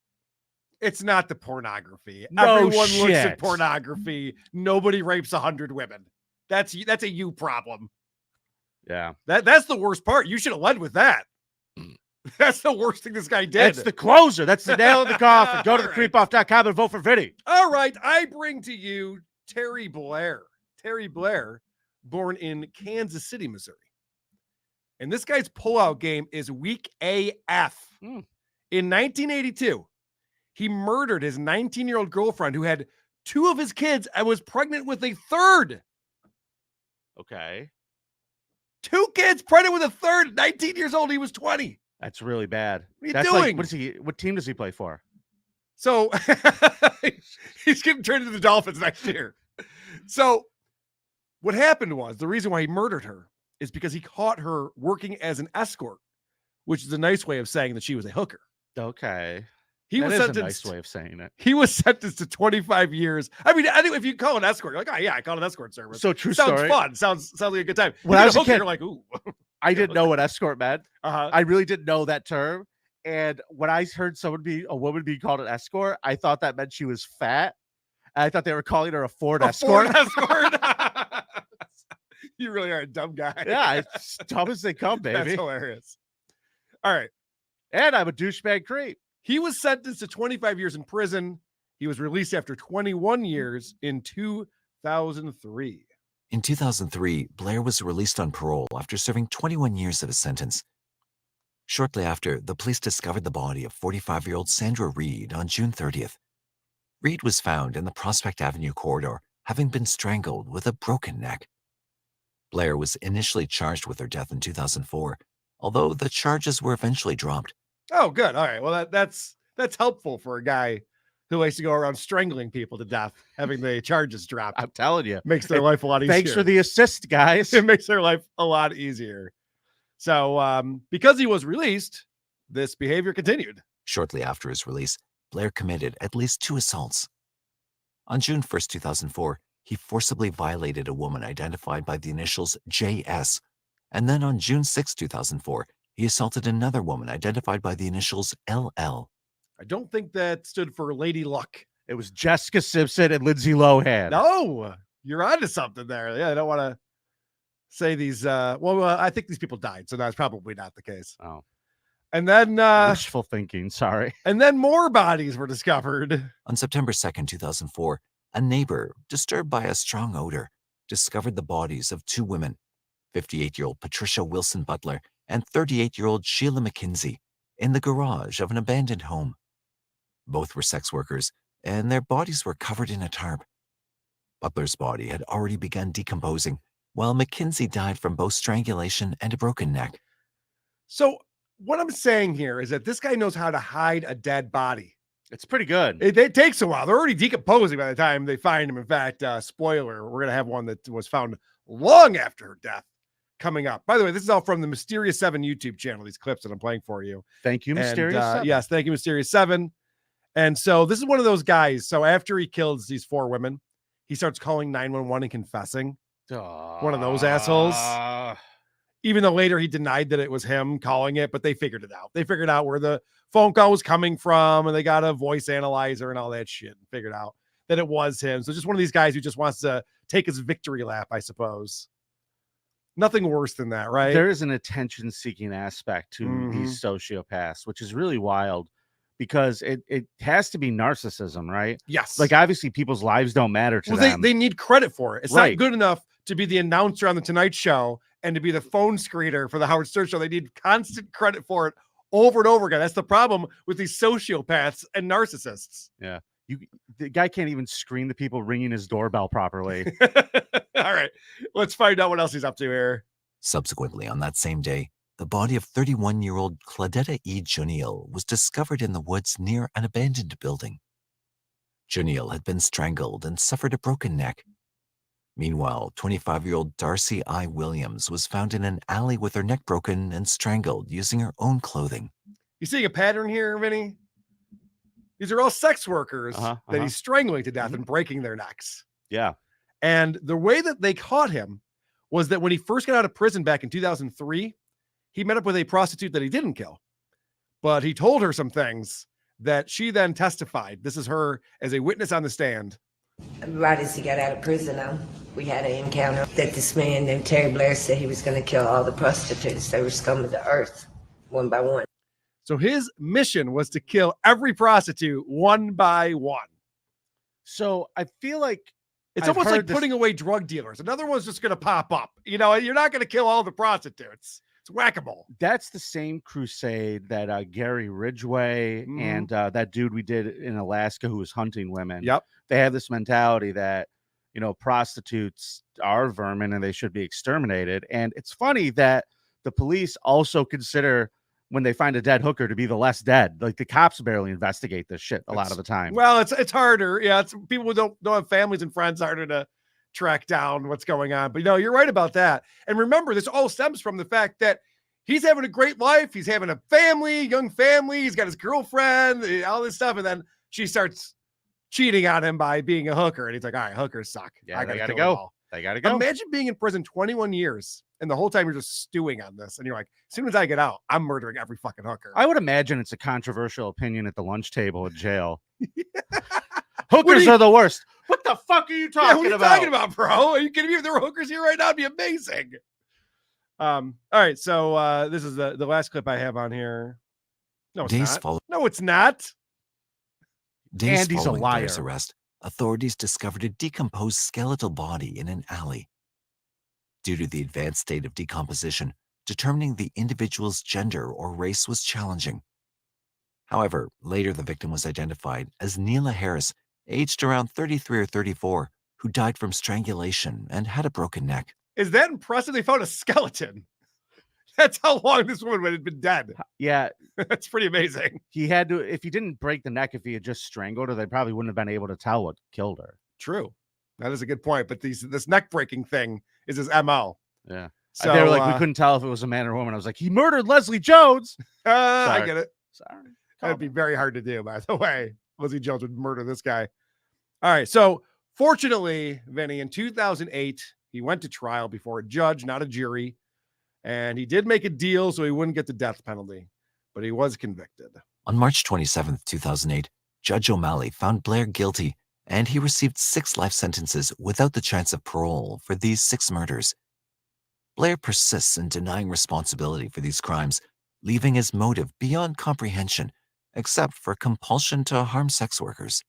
It's not the pornography. No Everyone shit. looks at pornography. Nobody rapes 100 women. That's a you problem. Yeah. That's the worst part. You should have led with that. That's the worst thing this guy did. That's the closer. That's the nail in the coffin. Go to the creepoff.com and vote for Vinnie. All right. I bring to you Terry Blair. Terry Blair, born in Kansas City, Missouri. And this guy's pullout game is weak AF. In 1982, he murdered his 19-year-old girlfriend who had 2 of his kids and was pregnant with a 3rd. Okay. 2 kids pregnant with a 3rd. 19 years old. He was 20. That's really bad. What are you doing? What team does he play for? So he's getting turned into the Dolphins next year. So what happened was the reason why he murdered her is because he caught her working as an escort, which is a nice way of saying that she was a hooker. Okay. He that was is sentenced. A nice way of saying it. He was sentenced to 25 years. I mean, I think if you call an escort, you're like, oh yeah, I call an escort service. So true Sounds story. fun. Sounds like a good time. When I was a hooker, kid, you're like, ooh. I didn't know what escort meant. Uh-huh. I really didn't know that term. And when I heard a woman be called an escort, I thought that meant she was fat. I thought they were calling her a Ford escort. Ford escort. You really are a dumb guy. Yeah, it's dumb as they come, baby. That's hilarious. All right. And I'm a douchebag creep. He was sentenced to 25 years in prison. He was released after 21 years in 2003. In 2003, Blair was released on parole after serving 21 years of his sentence. Shortly after, the police discovered the body of 45-year-old Sandra Reed on June 30th. Reed was found in the Prospect Avenue corridor, having been strangled with a broken neck. Blair was initially charged with her death in 2004, although the charges were eventually dropped. Oh, good. All right. Well, that's helpful for a guy who likes to go around strangling people to death, having the charges dropped. I'm telling you. Makes their life a lot easier. Thanks for the assist, guys. It makes their life a lot easier. So because he was released, this behavior continued. Shortly after his release, Blair committed at least 2 assaults. On June 1st, 2004, he forcibly violated a woman identified by the initials JS. And then on June 6, 2004, he assaulted another woman identified by the initials LL. I don't think that stood for Lady Luck. It was Jessica Simpson and Lindsay Lohan. No, you're onto something there. Yeah, I don't want to say these. I think these people died, so that's probably not the case. Oh. And then wishful thinking, sorry. And then more bodies were discovered. On September 2nd, 2004, a neighbor, disturbed by a strong odor, discovered the bodies of 2 women, 58-year-old Patricia Wilson Butler and 38-year-old Sheila McKinsey, in the garage of an abandoned home. Both were sex workers, and their bodies were covered in a tarp. Butler's body had already begun decomposing, while McKinsey died from both strangulation and a broken neck. So what I'm saying here is that this guy knows how to hide a dead body. It's pretty good. It takes a while. They're already decomposing by the time they find him. In fact, spoiler, we're going to have one that was found long after her death coming up. By the way, this is all from the Mysterious 7 YouTube channel, these clips that I'm playing for you. Thank you, Mysterious 7. Yes, thank you, Mysterious 7. And so this is one of those guys. So after he kills these 4 women, he starts calling 911 and confessing. One of those assholes. Even though later he denied that it was him calling it, but they figured it out. They figured out where the phone call was coming from, and they got a voice analyzer and all that shit and figured out that it was him. So just one of these guys who just wants to take his victory lap, I suppose. Nothing worse than that, right? There is an attention-seeking aspect to these sociopaths, which is really wild because it has to be narcissism, right? Yes. Like, obviously, people's lives don't matter to them. They need credit for it. It's not good enough to be the announcer on the Tonight Show and to be the phone screener for the Howard Stern Show. They need constant credit for it over and over again. That's the problem with these sociopaths and narcissists. Yeah. The guy can't even screen the people ringing his doorbell properly. All right, let's find out what else he's up to here. Subsequently, on that same day, the body of 31-year-old Claudetta E. Juniel was discovered in the woods near an abandoned building. Juniel had been strangled and suffered a broken neck. Meanwhile, 25-year-old Darcy I. Williams was found in an alley with her neck broken and strangled using her own clothing. You seeing a pattern here, Vinny? These are all sex workers that he's strangling to death and breaking their necks. Yeah. And the way that they caught him was that when he first got out of prison back in 2003, he met up with a prostitute that he didn't kill. But he told her some things that she then testified. This is her as a witness on the stand. Right as he got out of prison, we had an encounter that this man named Terry Blair said he was going to kill all the prostitutes. They were scum of the earth, one by one. So his mission was to kill every prostitute one by one. So I feel like it's almost like putting away drug dealers. Another one's just going to pop up. You know, you're not going to kill all the prostitutes. It's whack-a-mole. That's the same crusade that Gary Ridgway and that dude we did in Alaska who was hunting women. Yep. They have this mentality that, you know, prostitutes are vermin and they should be exterminated. And it's funny that the police also consider when they find a dead hooker to be the less dead. Like the cops barely investigate this shit a lot of the time. Well, it's harder. Yeah, it's people who don't have families and friends, harder to track down what's going on. But you're right about that. And remember, this all stems from the fact that he's having a great life. He's having a family, young family. He's got his girlfriend, all this stuff. And then she starts cheating on him by being a hooker. And he's like, all right, hookers suck. Yeah, I gotta go. They gotta go. Imagine being in prison 21 years and the whole time you're just stewing on this. And you're like, as soon as I get out, I'm murdering every fucking hooker. I would imagine it's a controversial opinion at the lunch table at jail. Hookers are the worst. What the fuck are you talking about? What are you talking about, bro? Are you kidding me? If there were hookers here right now, it'd be amazing. All right, so this is the last clip I have on here. No, it's not. No, it's not. Days following Blair's arrest, authorities discovered a decomposed skeletal body in an alley. Due to the advanced state of decomposition, determining the individual's gender or race was challenging. However, later the victim was identified as Neela Harris, aged around 33 or 34, who died from strangulation and had a broken neck. Is that impressive? They found a skeleton. That's how long this woman had been dead. Yeah. That's pretty amazing. He had to, if he didn't break the neck, if he had just strangled her, they probably wouldn't have been able to tell what killed her. True. That is a good point. But this neck breaking thing is his MO. Yeah. So they were like, we couldn't tell if it was a man or a woman. I was like, he murdered Leslie Jones. I get it. Sorry. That'd be very hard to do, by the way. Leslie Jones would murder this guy. All right. So fortunately, Vinny, in 2008, he went to trial before a judge, not a jury. And he did make a deal so he wouldn't get the death penalty, but he was convicted. On March 27, 2008, Judge O'Malley found Blair guilty, and he received 6 life sentences without the chance of parole for these 6 murders. Blair persists in denying responsibility for these crimes, leaving his motive beyond comprehension, except for compulsion to harm sex workers.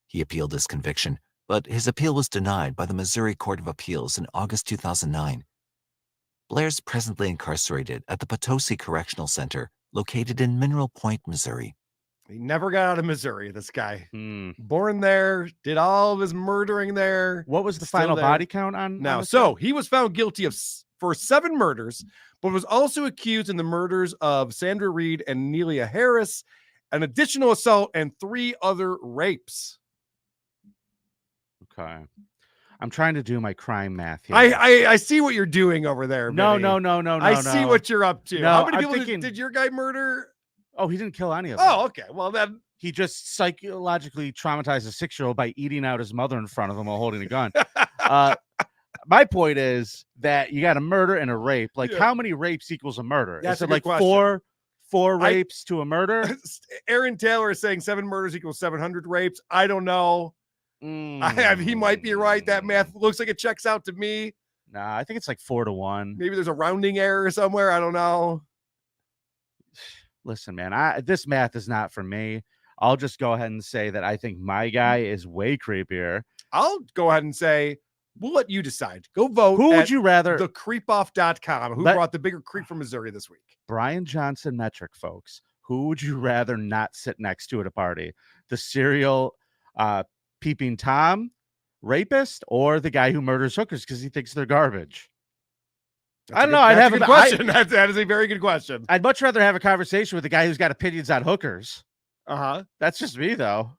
He appealed his conviction, but his appeal was denied by the Missouri Court of Appeals in August 2009. Blair's presently incarcerated at the Potosi Correctional Center, located in Mineral Point, Missouri. He never got out of Missouri, this guy. Born there, did all of his murdering there. What was the final body count on? No, so he was found guilty for 7 murders, but was also accused in the murders of Sandra Reed and Nelia Harris, an additional assault, and 3 other rapes. Okay. I'm trying to do my crime math here. I see what you're doing over there. No. I see what you're up to. No, How many I'm people thinking- did your guy murder? Oh, he didn't kill any of them. Oh, okay. Well, then he just psychologically traumatized a 6-year-old by eating out his mother in front of him while holding a gun. My point is that you got a murder and a rape. Like, how many rapes equals a murder? That's Is a it good like question. four rapes to a murder? Aaron Taylor is saying 7 murders equals 700 rapes. I don't know. He might be right. That math looks like it checks out to me. Nah, I think it's like 4 to 1. Maybe there's a rounding error somewhere. I don't know. Listen, man, this math is not for me. I'll just go ahead and say that I think my guy is way creepier. I'll go ahead and say, we'll let you decide. Go vote. Who would you rather? Thecreepoff.com. Who brought the bigger creep from Missouri this week? Brian Johnson metric, folks. Who would you rather not sit next to at a party? The serial peeping Tom rapist or the guy who murders hookers because he thinks they're garbage? I don't know. I'd have a question. That is a very good question. I'd much rather have a conversation with the guy who's got opinions on hookers. That's just me, though.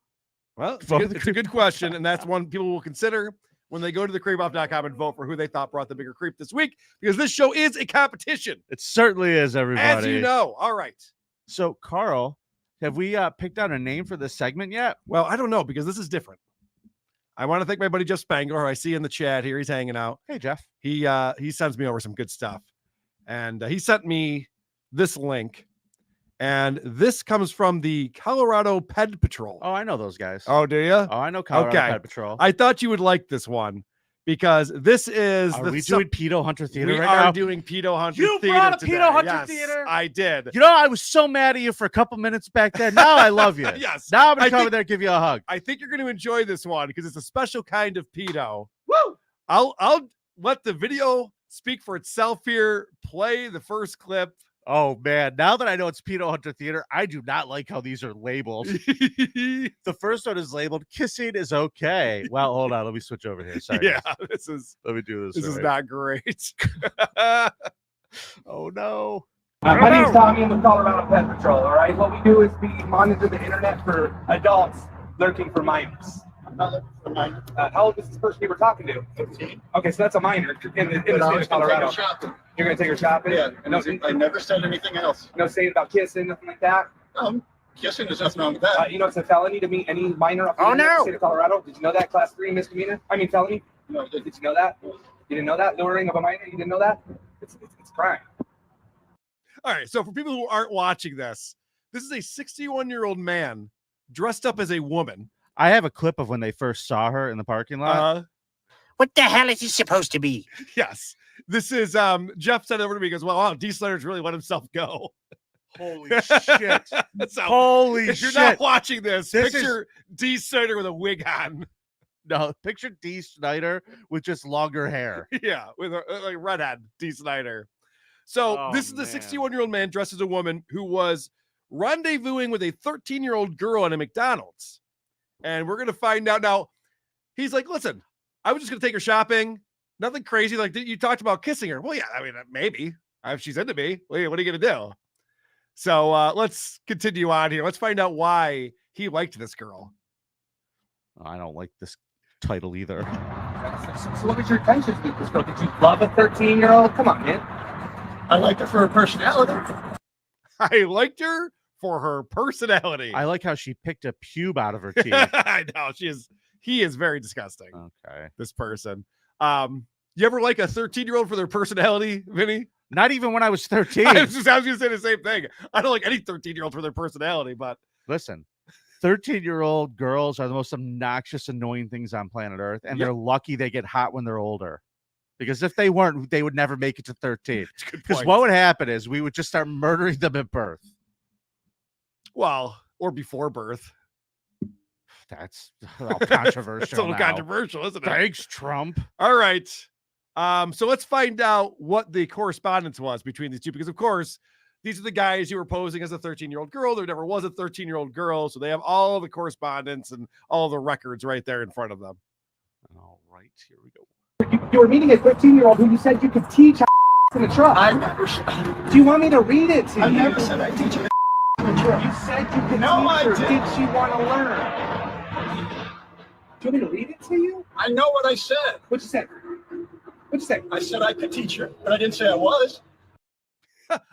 Well, it's a good question, and that's one people will consider when they go to thecreepoff.com and vote for who they thought brought the bigger creep this week, because this show is a competition. It certainly is, everybody. As you know. All right. So, Carl, have we picked out a name for this segment yet? Well, I don't know, because this is different. I want to thank my buddy Jeff Spangler, who I see in the chat here. He's hanging out. Hey, Jeff. He sends me over some good stuff. And he sent me this link. And this comes from the Colorado Ped Patrol. Oh, I know those guys. Oh, do you? Oh, I know Colorado Ped Patrol. I thought you would like this one because this is Are we doing Pedo Hunter Theater we right are now? doing Pedo Hunter You Theater brought a today. Pedo Hunter Yes, Theater? I did. You know, I was so mad at you for a couple minutes back then. Now I love you. Yes. Now I'm going to come over there and give you a hug. I think you're going to enjoy this one because it's a special kind of pedo. Woo! I'll let the video speak for itself here. Play the first clip. Oh, man. Now that I know it's Pedo Hunter Theater, I do not like how these are labeled. The first one is labeled Kissing is Okay. Well, hold on. Let me switch over here. Sorry. Yeah, guys. Let me do this. This is not great. Oh, no. My name's Tommy. I'm with Colorado Pet Patrol, all right? What we do is we monitor the internet for adults lurking for minors. I'm not looking for minors. How old is this person you were talking to? 15. Okay, so that's a minor in the state of Colorado. You're going to take her shopping? Yeah, I never said anything else. No saying about kissing, nothing like that? Kissing, there's nothing wrong with that. You know it's a felony to meet any minor up in the state of Colorado? Did you know that? Class 3 misdemeanor? I mean felony? No, I didn't. Did you know that? You didn't know that? Luring of a minor? You didn't know that? It's crime. All right, so for people who aren't watching this is a 61-year-old man dressed up as a woman. I have a clip of when they first saw her in the parking lot. What the hell is he supposed to be? Yes. This is Jeff sent it over to me. He goes, well, wow, D. Slayer's really let himself go. Holy shit. So, Holy if you're shit. not watching this picture D. Slayer with a wig on. No, picture Dee Snider with just longer hair. Yeah, with a like redhead Dee Snider. So this is the 61-year-old man dressed as a woman who was rendezvousing with a 13-year-old girl at a McDonald's. And we're going to find out now. He's like, listen, I was just going to take her shopping. Nothing crazy. Like, you talked about kissing her. Well, yeah, I mean, maybe. If she's into me, what are you going to do? So let's continue on here. Let's find out why he liked this girl. I don't like this title either. So what was your intentions with this girl? Did you love a 13-year-old? Come on, man. I liked her for her personality. I liked her for her personality. I like how she picked a pube out of her teeth. I know. He is very disgusting. Okay. This person. You ever like a 13-year-old for their personality, Vinny? Not even when I was 13. I was going to say the same thing. I don't like any 13-year-old for their personality, but listen, 13-year-old girls are the most obnoxious, annoying things on planet Earth, and they're lucky they get hot when they're older. Because if they weren't, they would never make it to 13. Because what would happen is we would just start murdering them at birth. Well, or before birth. That's all controversial. It's a little controversial, isn't it? Thanks, Trump. All right. So let's find out what the correspondence was between these two, because of course, these are the guys who were posing as a 13-year-old girl. There never was a 13-year-old girl, so they have all the correspondence and all the records right there in front of them. All right, here we go. You were meeting a 15-year-old who you said you could teach in the truck. I never. Do you want me to read it to you? I never said I teach you in the truck. You said you could No, teach I her. didn't. Did she want to learn? Do you want me to read it to you? I know what I said. What'd you say? What'd you say? I said I could teach her, but I didn't say I was.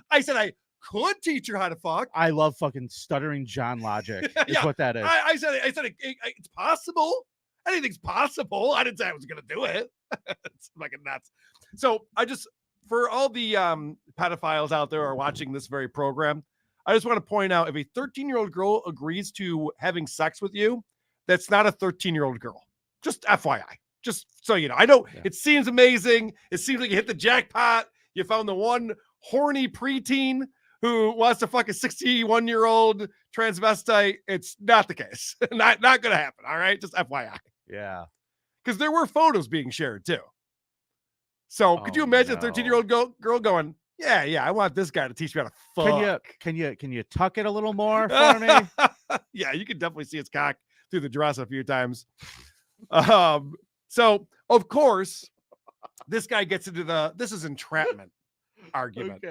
I said I could teach her how to fuck. I love fucking stuttering John logic. Is what that is. I said it's possible. Anything's possible. I didn't say I was going to do it. It's fucking nuts. So for all the pedophiles out there who are watching this very program, I just want to point out, if a 13-year-old girl agrees to having sex with you, that's not a 13-year-old girl. Just FYI. Just so you know. I know it seems amazing. It seems like you hit the jackpot. You found the one horny preteen who wants to fuck a 61-year-old transvestite. It's not the case. Not going to happen. All right. Just FYI. Yeah. Because there were photos being shared too. So could you imagine a 13-year-old girl going, yeah, I want this guy to teach me how to fuck. Can you tuck it a little more for me? Yeah, you can definitely see his cock through the dress a few times. So of course, this guy gets into this is entrapment argument.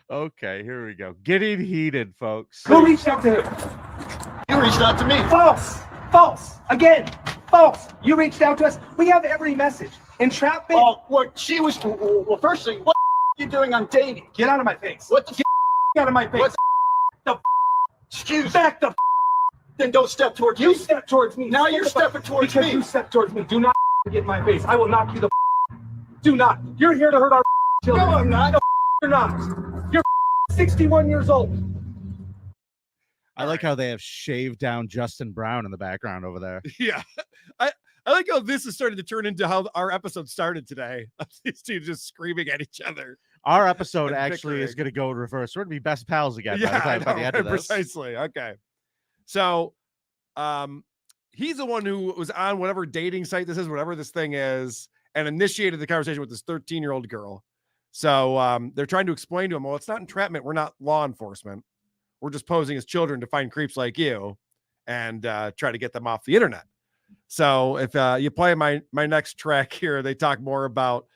Okay, here we go. Getting heated, folks. Who reached out to him? You reached out to me. False. False. Again. False. You reached out to us. We have every message. Entrapment. Oh, what she was. Well, first thing, what are you doing on dating? Get out of my face. What the Get out of my face. What the excuse back the Then don't step towards me. You step towards me. Now you're stepping towards because me. you step towards me. Do not get in my face. I will knock you the Do not. You're here to hurt our children. No, I'm not. No, you're not. You're 61 years old. I like how they have shaved down Justin Brown in the background over there. Yeah. I like how this is starting to turn into how our episode started today. These two just screaming at each other. Our episode And actually is bickering. going to go in reverse. We're going to be best pals again Yeah, by the end of this. precisely. Okay. So he's the one who was on whatever dating site this is, whatever this thing is, and initiated the conversation with this 13-year-old girl. So they're trying to explain to him, well, it's not entrapment. We're not law enforcement. We're just posing as children to find creeps like you and try to get them off the internet. So if you play my next track here, they talk more about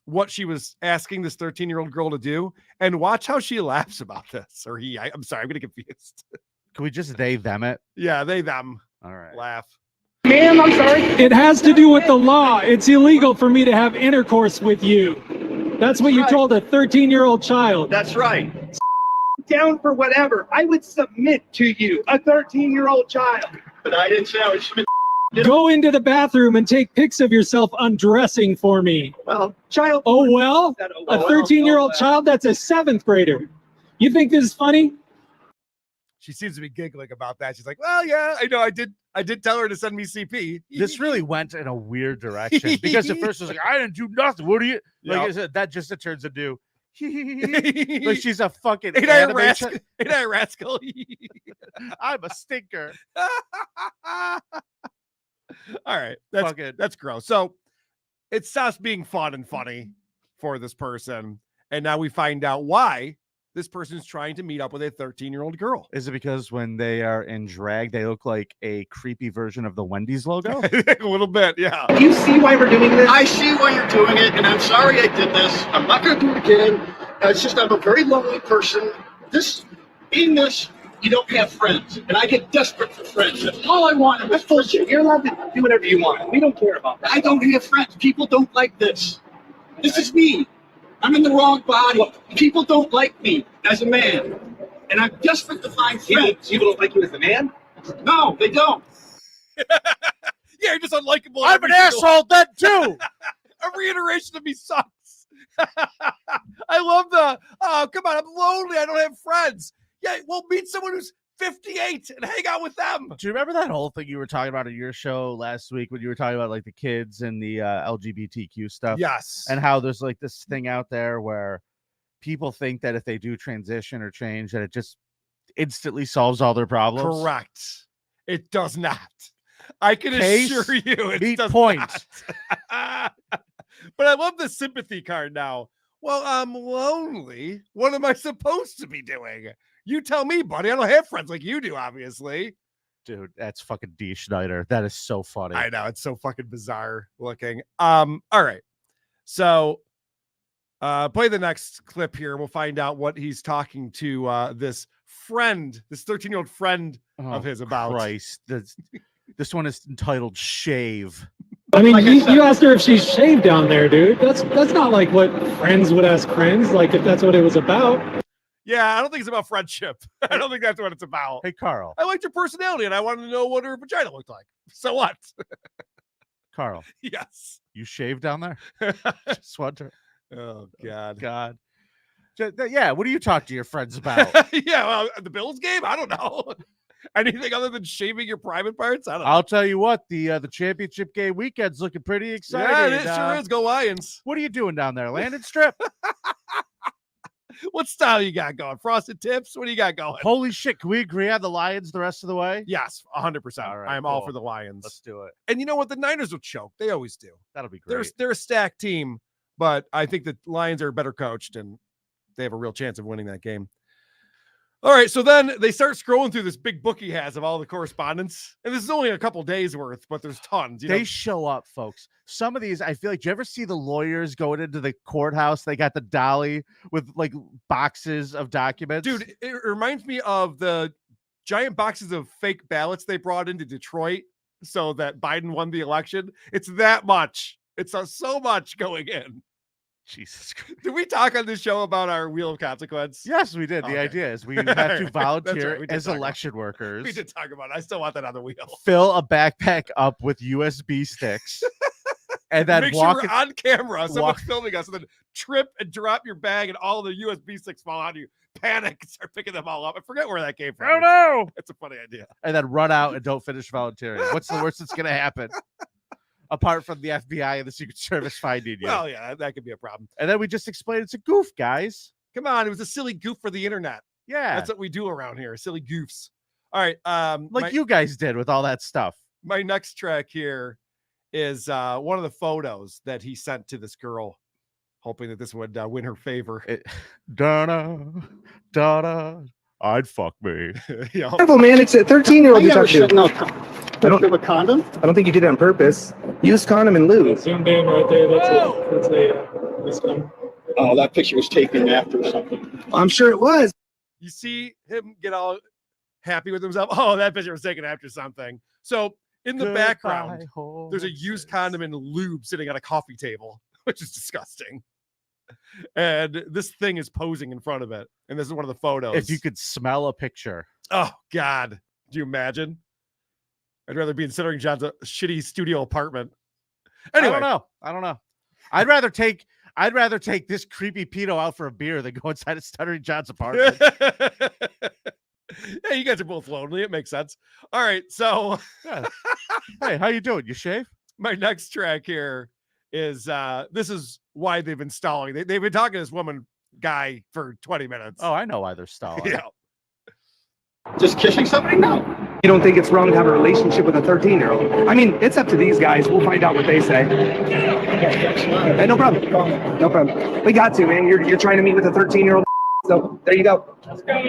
what she was asking this 13-year-old girl to do, and watch how she laughs about this. Or I'm sorry, I'm getting confused. Can we just they them it? Yeah, they them. All right. Laugh. Ma'am, I'm sorry. It has to do with the law. It's illegal for me to have intercourse with you. That's what you told a 13-year-old child. That's right. Down for whatever. I would submit to you, a 13-year-old child. But I didn't say I was. Go into the bathroom and take pics of yourself undressing for me. Well, child. Oh, well, a 13-year-old child, that's a 7th grader. You think this is funny? She seems to be giggling about that. She's like, well, yeah, I know. I did tell her to send me CP. This really went in a weird direction because at first it was like, I didn't do nothing. What do you like? I said, that just turns into like she's a fucking Ain't I a rascal? I'm a stinker. All right. Fuck it. That's gross. So it stops being fun and funny for this person. And now we find out why this person is trying to meet up with a 13-year-old girl. Is it because when they are in drag, they look like a creepy version of the Wendy's logo? A little bit, yeah. Do you see why we're doing this? I see why you're doing it, and I'm sorry I did this. I'm not going to do it again. It's just I'm a very lonely person. You don't have friends, and I get desperate for friends. That's all I want. That's bullshit. You're allowed to do whatever you want. We don't care about that. I don't have friends. People don't like this. This is me. I'm in the wrong body. People don't like me as a man, and I'm desperate to find friends. People don't like you as a man? No, they don't. Yeah, you're just unlikable. I'm an asshole then too. Every iteration of me sucks. I love oh, come on, I'm lonely. I don't have friends. Yeah, well, meet someone who's 58 and hang out with them. Do you remember that whole thing you were talking about on your show last week when you were talking about like the kids and the LGBTQ stuff? Yes. And how there's like this thing out there where people think that if they do transition or change, that it just instantly solves all their problems. Correct. It does not. I can assure you it does not. But I love the sympathy card now. Well, I'm lonely. What am I supposed to be doing? You tell me, buddy. I don't have friends like you do, obviously. Dude, that's fucking D. Schneider. That is so funny. I know. It's so fucking bizarre looking. All right. So play the next clip here. We'll find out what he's talking to this friend, this 13-year-old friend of his about. Christ. This one is entitled Shave. I mean, you asked her if she's shaved down there, dude. That's not like what friends would ask friends, like if that's what it was about. Yeah, I don't think it's about friendship. I don't think that's what it's about. Hey, Carl. I liked your personality, and I wanted to know what her vagina looked like. So what? Carl. Yes. You shaved down there? Just wonder. Oh, God. God. Yeah, what do you talk to your friends about? Yeah, well, the Bills game? I don't know. Anything other than shaving your private parts? I don't know. I'll tell you what, the championship game weekend's looking pretty exciting. Yeah, it sure is. Go Lions. What are you doing down there? Landing strip? What style you got going? Frosted tips? What do you got going? Holy shit. Can we agree on the Lions the rest of the way? Yes, 100%. All right, I am all for the Lions. Let's do it. And you know what? The Niners will choke. They always do. That'll be great. They're a stacked team, but I think the Lions are better coached and they have a real chance of winning that game. All right, so then they start scrolling through this big book he has of all the correspondence. And this is only a couple days worth, but there's tons. They show up, folks. Some of these, I feel like, do you ever see the lawyers going into the courthouse? They got the dolly with like boxes of documents. Dude, it reminds me of the giant boxes of fake ballots they brought into Detroit so that Biden won the election. It's that much. It's so much going in. Jesus Christ. Did we talk on this show about our wheel of consequence? Yes, we did. The idea is we have to volunteer right. as election workers. We did talk about it. I still want that on the wheel. Fill a backpack up with USB sticks. And then make walk sure we're on camera. Someone's filming us, and then trip and drop your bag, and all the USB sticks fall on you. Panic and start picking them all up. I forget where that came from. Oh no! It's a funny idea. And then run out and don't finish volunteering. What's the worst that's going to happen? Apart from the FBI and the Secret Service finding you. Well, yeah, that could be a problem. And then we just explained it's a goof, guys. Come on, it was a silly goof for the internet. Yeah, that's what we do around here. Silly goofs. All right, like you guys did with all that stuff. My next track here is one of the photos that he sent to this girl, hoping that this would win her favor. Da-da, da-da, I'd fuck me. Careful, man. It's a 13-year-old you're talking to. No, I don't have a condom. I don't think you did it on purpose. Use condom and lube. Zoomed in right there. That's a Scum. Oh, that picture was taken after something. I'm sure it was. You see him get all happy with himself. Oh, that picture was taken after something. So in the background, there's a used condom and lube sitting on a coffee table, which is disgusting. And this thing is posing in front of it. And this is one of the photos. If you could smell a picture. Oh, God. Do you imagine? I'd rather be in Stuttering John's shitty studio apartment. Anyway. I don't know. I'd rather take this creepy pedo out for a beer than go inside a Stuttering John's apartment. Yeah, you guys are both lonely. It makes sense. All right, so yeah. Hey, how you doing? You shave? My next track here is this is why they've been stalling. They've been talking to this guy for 20 minutes. Oh, I know why they're stalling. Yeah. Just kissing somebody? No. You don't think it's wrong to have a relationship with a 13-year-old? I mean, it's up to these guys. We'll find out what they say. Hey, no problem. No problem. We got to, man. You're trying to meet with a 13-year-old. So there you go. Let's go.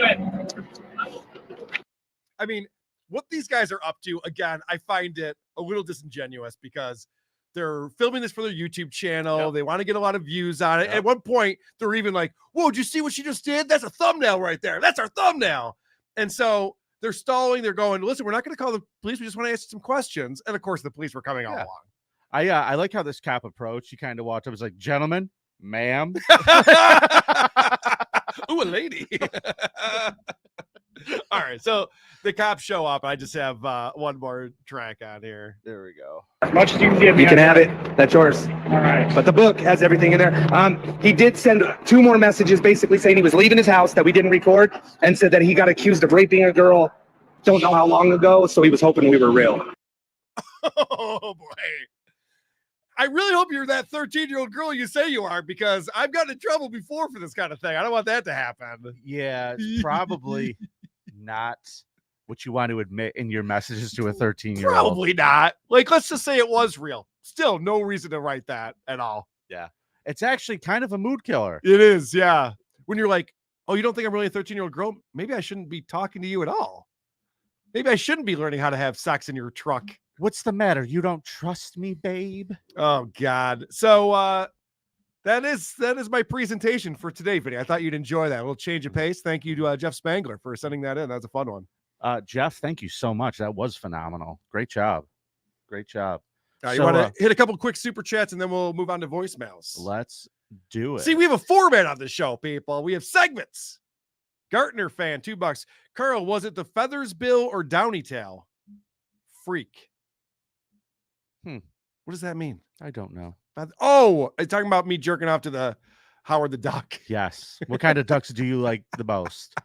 I mean, what these guys are up to, again, I find it a little disingenuous because they're filming this for their YouTube channel. Yep. They want to get a lot of views on it. Yep. At one point, they're even like, whoa, did you see what she just did? That's a thumbnail right there. That's our thumbnail. And so they're stalling. They're going, listen, we're not going to call the police. We just want to ask some questions. And of course, the police were coming all along. I like how this cop approached. He kind of walked up. Was like, gentlemen, ma'am. Ooh, a lady. All right, so the cops show up. I just have one more track on here. There we go. As much as you can give me, you can have it. That's yours. All right. But the book has everything in there. He did send 2 more messages basically saying he was leaving his house that we didn't record and said that he got accused of raping a girl don't know how long ago, so he was hoping we were real. Oh, boy. I really hope you're that 13-year-old girl you say you are, because I've gotten in trouble before for this kind of thing. I don't want that to happen. Yeah, it's probably not what you want to admit in your messages to a 13-year-old. Probably not. Like, let's just say it was real. Still, no reason to write that at all. Yeah. It's actually kind of a mood killer. It is, yeah. When you're like, oh, you don't think I'm really a 13-year-old girl? Maybe I shouldn't be talking to you at all. Maybe I shouldn't be learning how to have sex in your truck. What's the matter? You don't trust me, babe? Oh, God. So that is my presentation for today, Vinny. I thought you'd enjoy that. A little change of pace. Thank you to Jeff Spangler for sending that in. That was a fun one. Jeff, thank you so much. That was phenomenal. Great job. Great job. You want to hit a couple quick super chats and then we'll move on to voicemails. Let's do it. See, we have a format on the show, people. We have segments. Gartner fan, $2. Carl, was it the Feathers Bill or Downy Tail? Freak. What does that mean? I don't know. Oh, are you talking about me jerking off to the Howard the Duck? Yes. What kind of ducks do you like the most?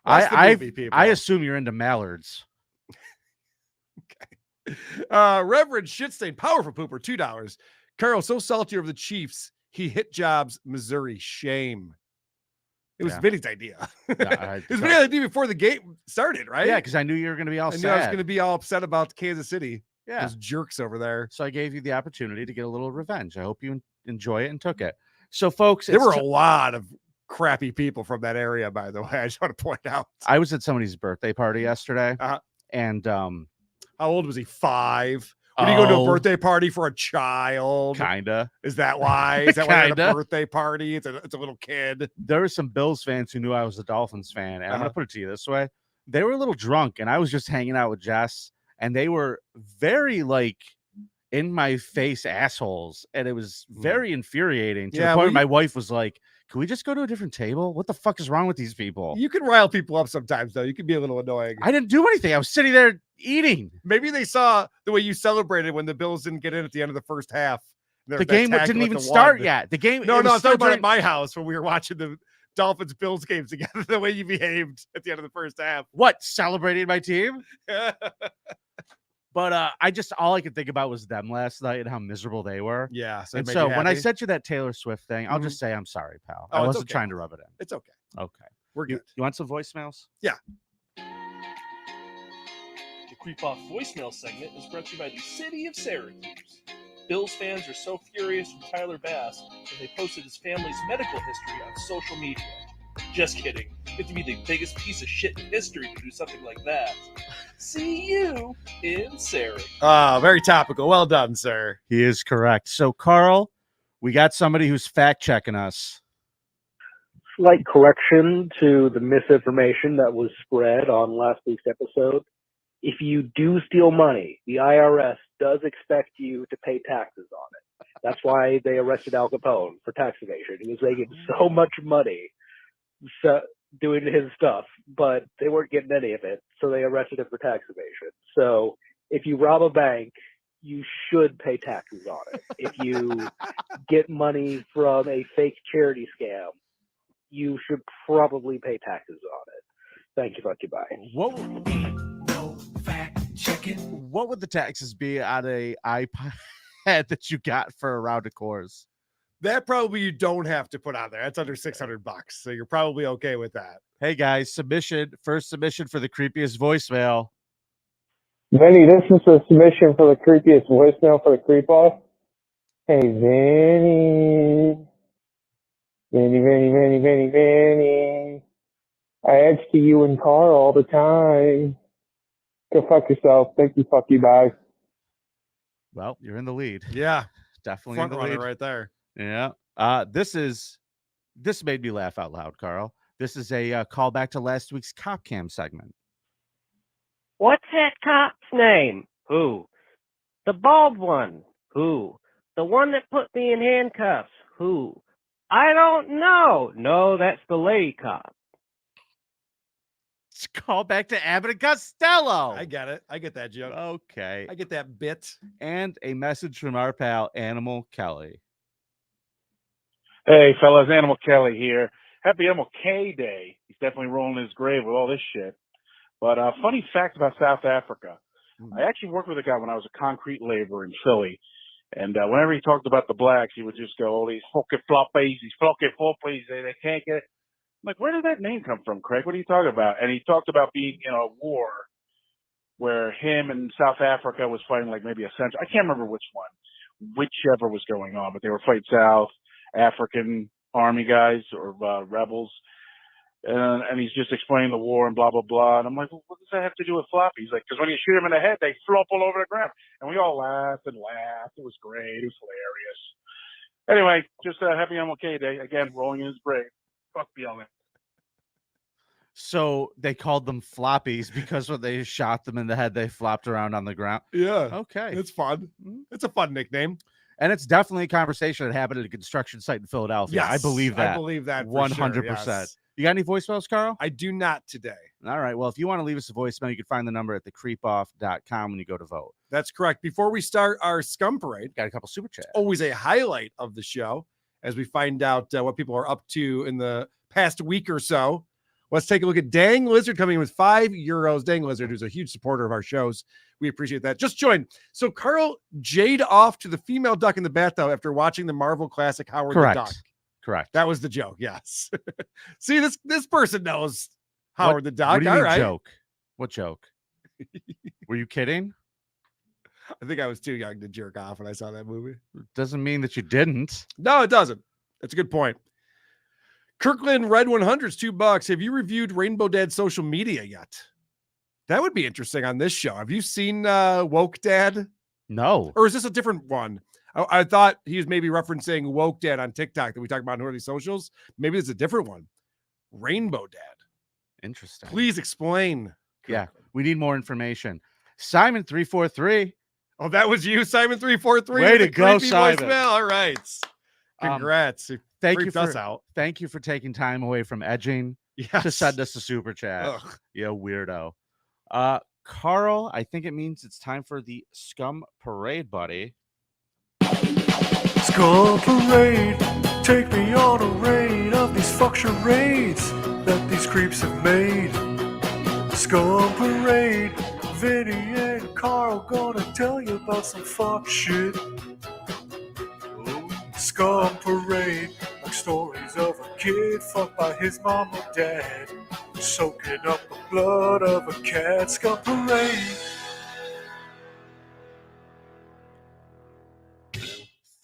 I assume you're into mallards. Okay. Reverend Shitstain, powerful pooper, $2. Carl, so salty over the Chiefs. He hit Jobs, Missouri. Shame. It was Vinny's idea. It was Vinny's idea before the game started, right? Yeah, because I knew you were going to be all sad. I knew I was going to be all upset about Kansas City. Yeah. Those jerks over there. So I gave you the opportunity to get a little revenge. I hope you enjoy it and took it. So, folks, there were a lot of crappy people from that area, by the way. I just want to point out. I was at somebody's birthday party yesterday. And how old was he? 5? Would you go to a birthday party for a child? Kinda. Is that why? Is that why you're at a birthday party? It's a little kid. There were some Bills fans who knew I was a Dolphins fan. And I'm going to put it to you this way. They were a little drunk, and I was just hanging out with Jess, and they were very, like, in my face assholes. And it was very infuriating to the point where my wife was like, can we just go to a different table? What the fuck is wrong with these people? You can rile people up sometimes, though. You can be a little annoying. I didn't do anything. I was sitting there eating. Maybe they saw the way you celebrated when the Bills didn't get in at the end of the first half. The game didn't even start yet. The game. No, I'm talking about at my house when we were watching the Dolphins Bills games together. The way you behaved at the end of the first half. What? Celebrating my team? But all I could think about was them last night and how miserable they were. Yeah. So when I sent you that Taylor Swift thing, I'll just say I'm sorry, pal. I wasn't trying to rub it in. It's okay. Okay. We're good. You want some voicemails? Yeah. The Creep Off voicemail segment is brought to you by the City of Syracuse. Bills fans are so furious with Tyler Bass that they posted his family's medical history on social media. Just kidding. You have to be the biggest piece of shit in history to do something like that. See you in Sarah. Very topical. Well done, sir. He is correct. So, Carl, we got somebody who's fact checking us. Slight correction to the misinformation that was spread on last week's episode. If you do steal money, the IRS does expect you to pay taxes on it. That's why they arrested Al Capone for tax evasion. He was making so much money doing his stuff, but they weren't getting any of it, so they arrested him for tax evasion. So if you rob a bank, you should pay taxes on it. If you get money from a fake charity scam, you should probably pay taxes on it. Thank you, fuck you, bye. What would the taxes be on a iPad that you got for a round of Coors? That probably you don't have to put on there. That's under $600, so you're probably okay with that. Hey guys, first submission for the creepiest voicemail. Vinny, this is a submission for the creepiest voicemail for the creep off. Hey, Vinny. Vinny. I edge to you and Carl all the time. Go fuck yourself. Thank you. Fuck you. Bye. Well, you're in the lead. Yeah. Definitely Front in the runner lead. right there. Yeah. This made me laugh out loud, Carl. This is a callback to last week's Cop Cam segment. What's that cop's name? Who? The bald one? Who? The one that put me in handcuffs? Who? I don't know. No, that's the lady cop. It's callback to Abbott and Costello. I get it. I get that joke. Okay. I get that bit. And a message from our pal, Animal Kelly. Hey, fellas, Animal Kelly here. Happy MLK Day. He's definitely rolling his grave with all this shit. But funny fact about South Africa. I actually worked with a guy when I was a concrete laborer in Philly. And whenever he talked about the blacks, he would just go, oh, these fucking floppies, they can't get it. I'm like, where did that name come from, Craig? What are you talking about? And he talked about being in a war where him and South Africa was fighting like maybe a century. I can't remember whichever was going on, but they were fighting South African army guys or rebels. And he's just explaining the war and blah, blah, blah. And I'm like, well, what does that have to do with floppy? He's like, because when you shoot them in the head, they flop all over the ground. And we all laughed and laughed. It was great. It was hilarious. Anyway, just happy MLK Day. Again, rolling in his grave. Fuck BLM. So they called them floppies because when they shot them in the head, they flopped around on the ground. Yeah. Okay. It's fun. It's a fun nickname. And it's definitely a conversation that happened at a construction site in Philadelphia. Yes, I believe that. I believe that 100%. Yes. You got any voicemails, Carl? I do not today. All right. Well, if you want to leave us a voicemail, you can find the number at thecreepoff.com when you go to vote. That's correct. Before we start our Scum Parade, got a couple super chats. Always a highlight of the show as we find out what people are up to in the past week or so. Let's take a look at Dang Lizard coming in with €5. Dang Lizard, who's a huge supporter of our shows. We appreciate that. Just joined. So Carl jade off to the female duck in the bathtub after watching the Marvel classic Howard Correct. the Duck. Correct. That was the joke. Yes. See, this person knows Howard the Duck. What do you All mean right. joke? What joke? Were you kidding? I think I was too young to jerk off when I saw that movie. Doesn't mean that you didn't. No, it doesn't. That's a good point. Kirkland Red 100's $2. Have you reviewed Rainbow Dad's social media yet? That would be interesting on this show. Have you seen Woke Dad? No. Or is this a different one? I thought he was maybe referencing Woke Dad on TikTok that we talked about in early socials. Maybe it's a different one. Rainbow Dad. Interesting. Please explain. Yeah, we need more information. Simon 343. Oh, that was you, Simon 343. Way to go, creepy Simon. Voicemail. All right. Congrats. Thank you Thank you for taking time away from edging to send us a super chat. Ugh. You weirdo. Carl, I think it means it's time for the Scum Parade, buddy. Scum Parade, take me on a raid of these fuck charades that these creeps have made. Scum Parade, Vinny and Carl gonna tell you about some fuck shit. Scum Parade, like stories of a kid fucked by his mom or dad, soaking up the blood of a cat. Scum Parade.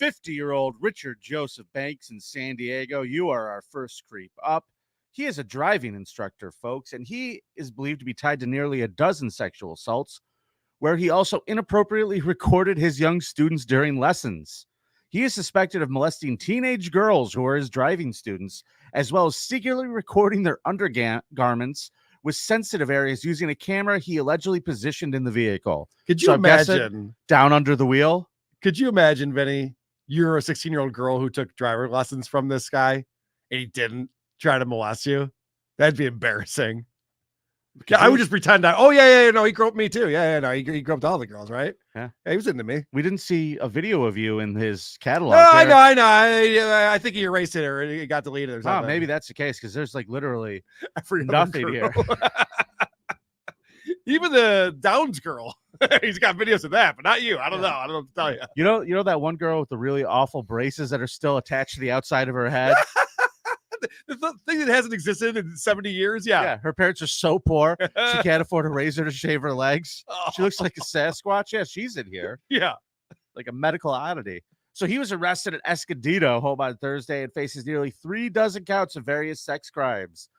50-year-old Richard Joseph Banks in San Diego. You are our first creep up. He is a driving instructor, folks, and he is believed to be tied to nearly a dozen sexual assaults, where he also inappropriately recorded his young students during lessons. He is suspected of molesting teenage girls who are his driving students, as well as secretly recording their undergarments with sensitive areas using a camera he allegedly positioned in the vehicle. Could you So I'm guessing imagine? down under the wheel? Could you imagine, Vinny? You're a 16-year-old girl who took driver lessons from this guy and he didn't try to molest you. That'd be embarrassing. I would just pretend no, he groped me too. No, he groped all the girls, right? Yeah, he was into me. We didn't see a video of you in his catalog. No, I know. I think he erased it or it got deleted or Oh, something. maybe that's the case because there's like literally Every other nothing girl. here. Even the Downs girl, he's got videos of that, but not you. I don't know. I don't know what to tell you. You know that one girl with the really awful braces that are still attached to the outside of her head? the thing that hasn't existed in 70 years. Yeah. Her parents are so poor she can't afford a razor to shave her legs. She looks like a Sasquatch. Yeah, she's in here. Yeah. Like a medical oddity. So he was arrested at Escondido home on Thursday and faces nearly 36 counts of various sex crimes,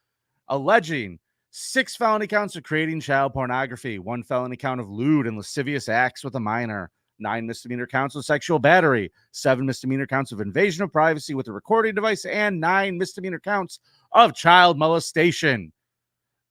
alleging 6 felony counts of creating child pornography, 1 felony count of lewd and lascivious acts with a minor, 9 misdemeanor counts of sexual battery, 7 misdemeanor counts of invasion of privacy with a recording device, and 9 misdemeanor counts of child molestation.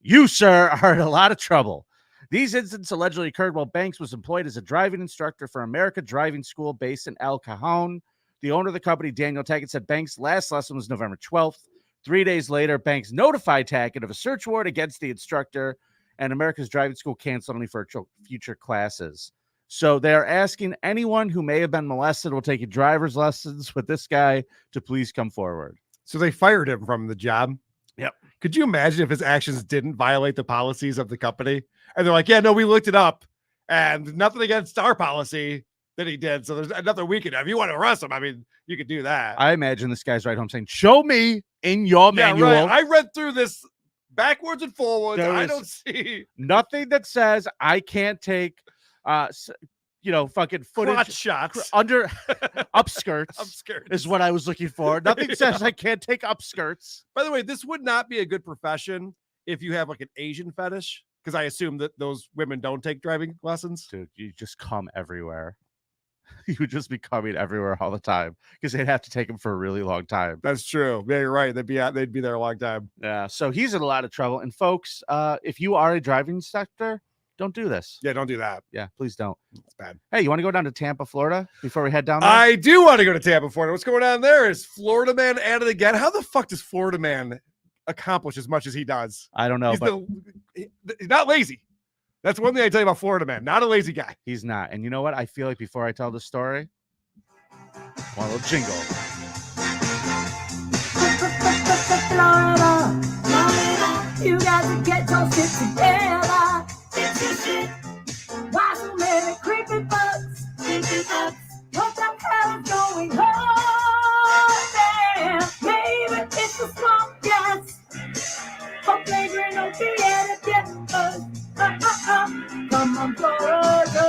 You, sir, are in a lot of trouble. These incidents allegedly occurred while Banks was employed as a driving instructor for America Driving School based in El Cajon. The owner of the company, Daniel Tackett, said Banks' last lesson was November 12th. 3 days later, Banks notified Tackett of a search warrant against the instructor, and America's Driving School canceled any future classes. So they're asking anyone who may have been molested or taking driver's lessons with this guy to please come forward. So they fired him from the job. Yep. Could you imagine if his actions didn't violate the policies of the company? And they're like, yeah, no, we looked it up and nothing against our policy that he did. So there's another weekend. If you want to arrest him, I mean, you could do that. I imagine this guy's right home saying, show me in your manual. Right. I read through this backwards and forwards. There I is don't see nothing that says I can't take, fucking footage. crotch shots Under upskirts. Upskirts. Is what I was looking for. Nothing says I can't take upskirts. By the way, this would not be a good profession if you have like an Asian fetish, because I assume that those women don't take driving lessons. Dude, you just come everywhere. You would just be coming everywhere all the time because they'd have to take him for a really long time. That's true. Yeah, you're right. They'd be there a long time. Yeah. So he's in a lot of trouble. And folks, if you are a driving instructor, don't do this. Yeah, don't do that. Yeah, please don't. It's bad. Hey, you want to go down to Tampa, Florida before we head down there? I do want to go to Tampa, Florida. What's going on there? Is Florida man at it again? How the fuck does Florida man accomplish as much as he does? I don't know. He's not lazy. That's one thing I tell you about Florida man. Not a lazy guy. He's not. And you know what? I feel like before I tell the story, one little jingle. Florida, Florida, you got to get your shit together. Fix your shit. Why so many creepy bugs? Creepy bugs. What the hell is going on there? Maybe it's the swamp gas. For flagrant opiate get come on, Florida.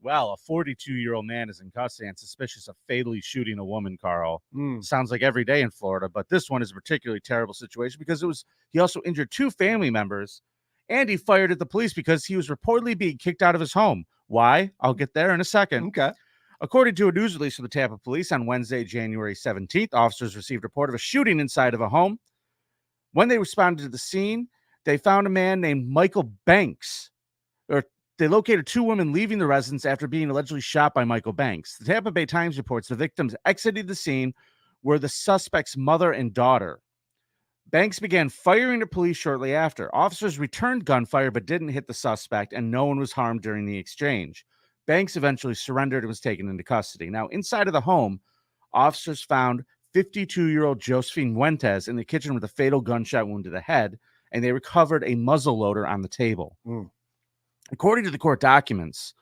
Well, a 42-year-old man is in custody and suspicious of fatally shooting a woman, Carl. Sounds like every day in Florida, but this one is a particularly terrible situation because he also injured 2 family members, and he fired at the police because he was reportedly being kicked out of his home. Why? I'll get there in a second. Okay. According to a news release from the Tampa police on Wednesday, January 17th, officers received a report of a shooting inside of a home. When they responded to the scene, they found a man named Michael Banks. They located 2 women leaving the residence after being allegedly shot by Michael Banks. The Tampa Bay Times reports the victims exiting the scene were the suspect's mother and daughter. Banks began firing at police shortly after. Officers returned gunfire but didn't hit the suspect, and no one was harmed during the exchange. Banks eventually surrendered and was taken into custody. Now, inside of the home, officers found 52-year-old Josephine Fuentes in the kitchen with a fatal gunshot wound to the head, and they recovered a muzzle loader on the table. According to the court documents,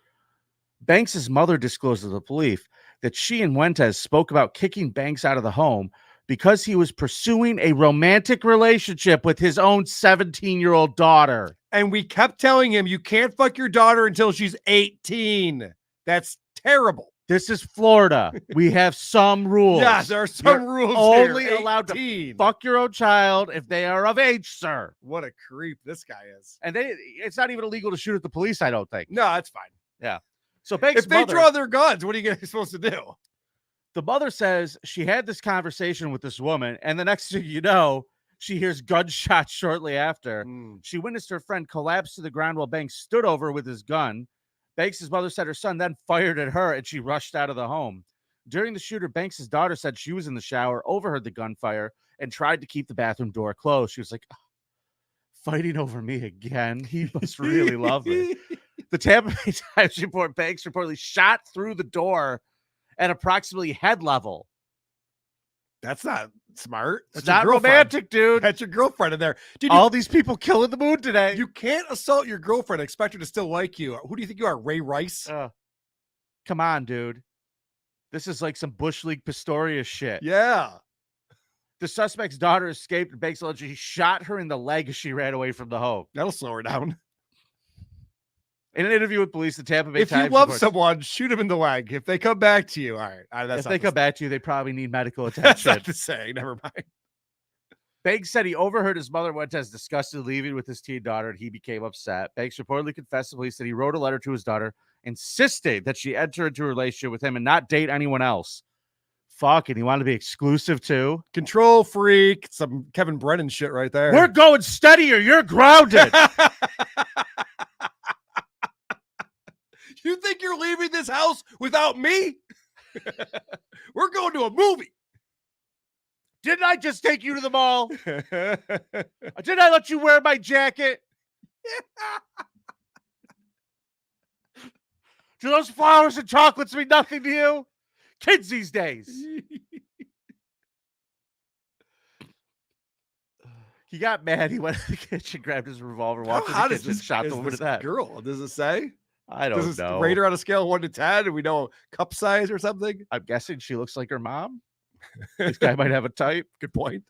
Banks' mother disclosed to the police that she and Fuentes spoke about kicking Banks out of the home because he was pursuing a romantic relationship with his own 17-year-old daughter. And we kept telling him, you can't fuck your daughter until she's 18. That's terrible. This is Florida. We have some rules. Yeah, there are some rules. Only here. allowed to fuck your own child if they are of age, sir. What a creep this guy is. And it's not even illegal to shoot at the police, I don't think. No, that's fine. Yeah. So Banks' if they draw their guns, what are you supposed to do? The mother says she had this conversation with this woman, and the next thing you know, she hears gunshots shortly after. She witnessed her friend collapse to the ground while Banks stood over with his gun. Banks' mother said her son then fired at her, and she rushed out of the home. During the shooter, Banks' daughter said she was in the shower, overheard the gunfire, and tried to keep the bathroom door closed. She was like, oh, fighting over me again. He must really love me. The Tampa Bay Times report Banks reportedly shot through the door at approximately head level. That's not smart. It's not romantic, dude. That's your girlfriend in there. Dude, all these people killing the mood today. You can't assault your girlfriend and expect her to still like you. Who do you think you are, Ray Rice? Come on, dude. This is like some Bush League Pistorius shit. Yeah. The suspect's daughter escaped, and Banks allegedly shot her in the leg as she ran away from the home. That'll slow her down. In an interview with police, the Tampa Bay If Times you love reports, someone, shoot him in the leg. If they come back to you, all right. That's if not they the- come back to you, they probably need medical That's attention. not to say. Never mind. Banks said he overheard his mother Wentez disgusted leaving with his teen daughter, and he became upset. Banks reportedly confessed to police that he wrote a letter to his daughter insisting that she enter into a relationship with him and not date anyone else. Fuck, and he wanted to be exclusive too. Control freak. Some Kevin Brennan shit right there. We're going steady or you're grounded. You think you're leaving this house without me? We're going to a movie. Didn't I just take you to the mall? Didn't I let you wear my jacket? Do those flowers and chocolates mean nothing to you? Kids these days. He got mad. He went to the kitchen, grabbed his revolver, walked How to the does kitchen, and shot the woman this in the head. girl? Does it say? I Does don't it know. rate her on a scale of 1 to 10? And we know cup size or something? I'm guessing she looks like her mom. This guy might have a type. Good point.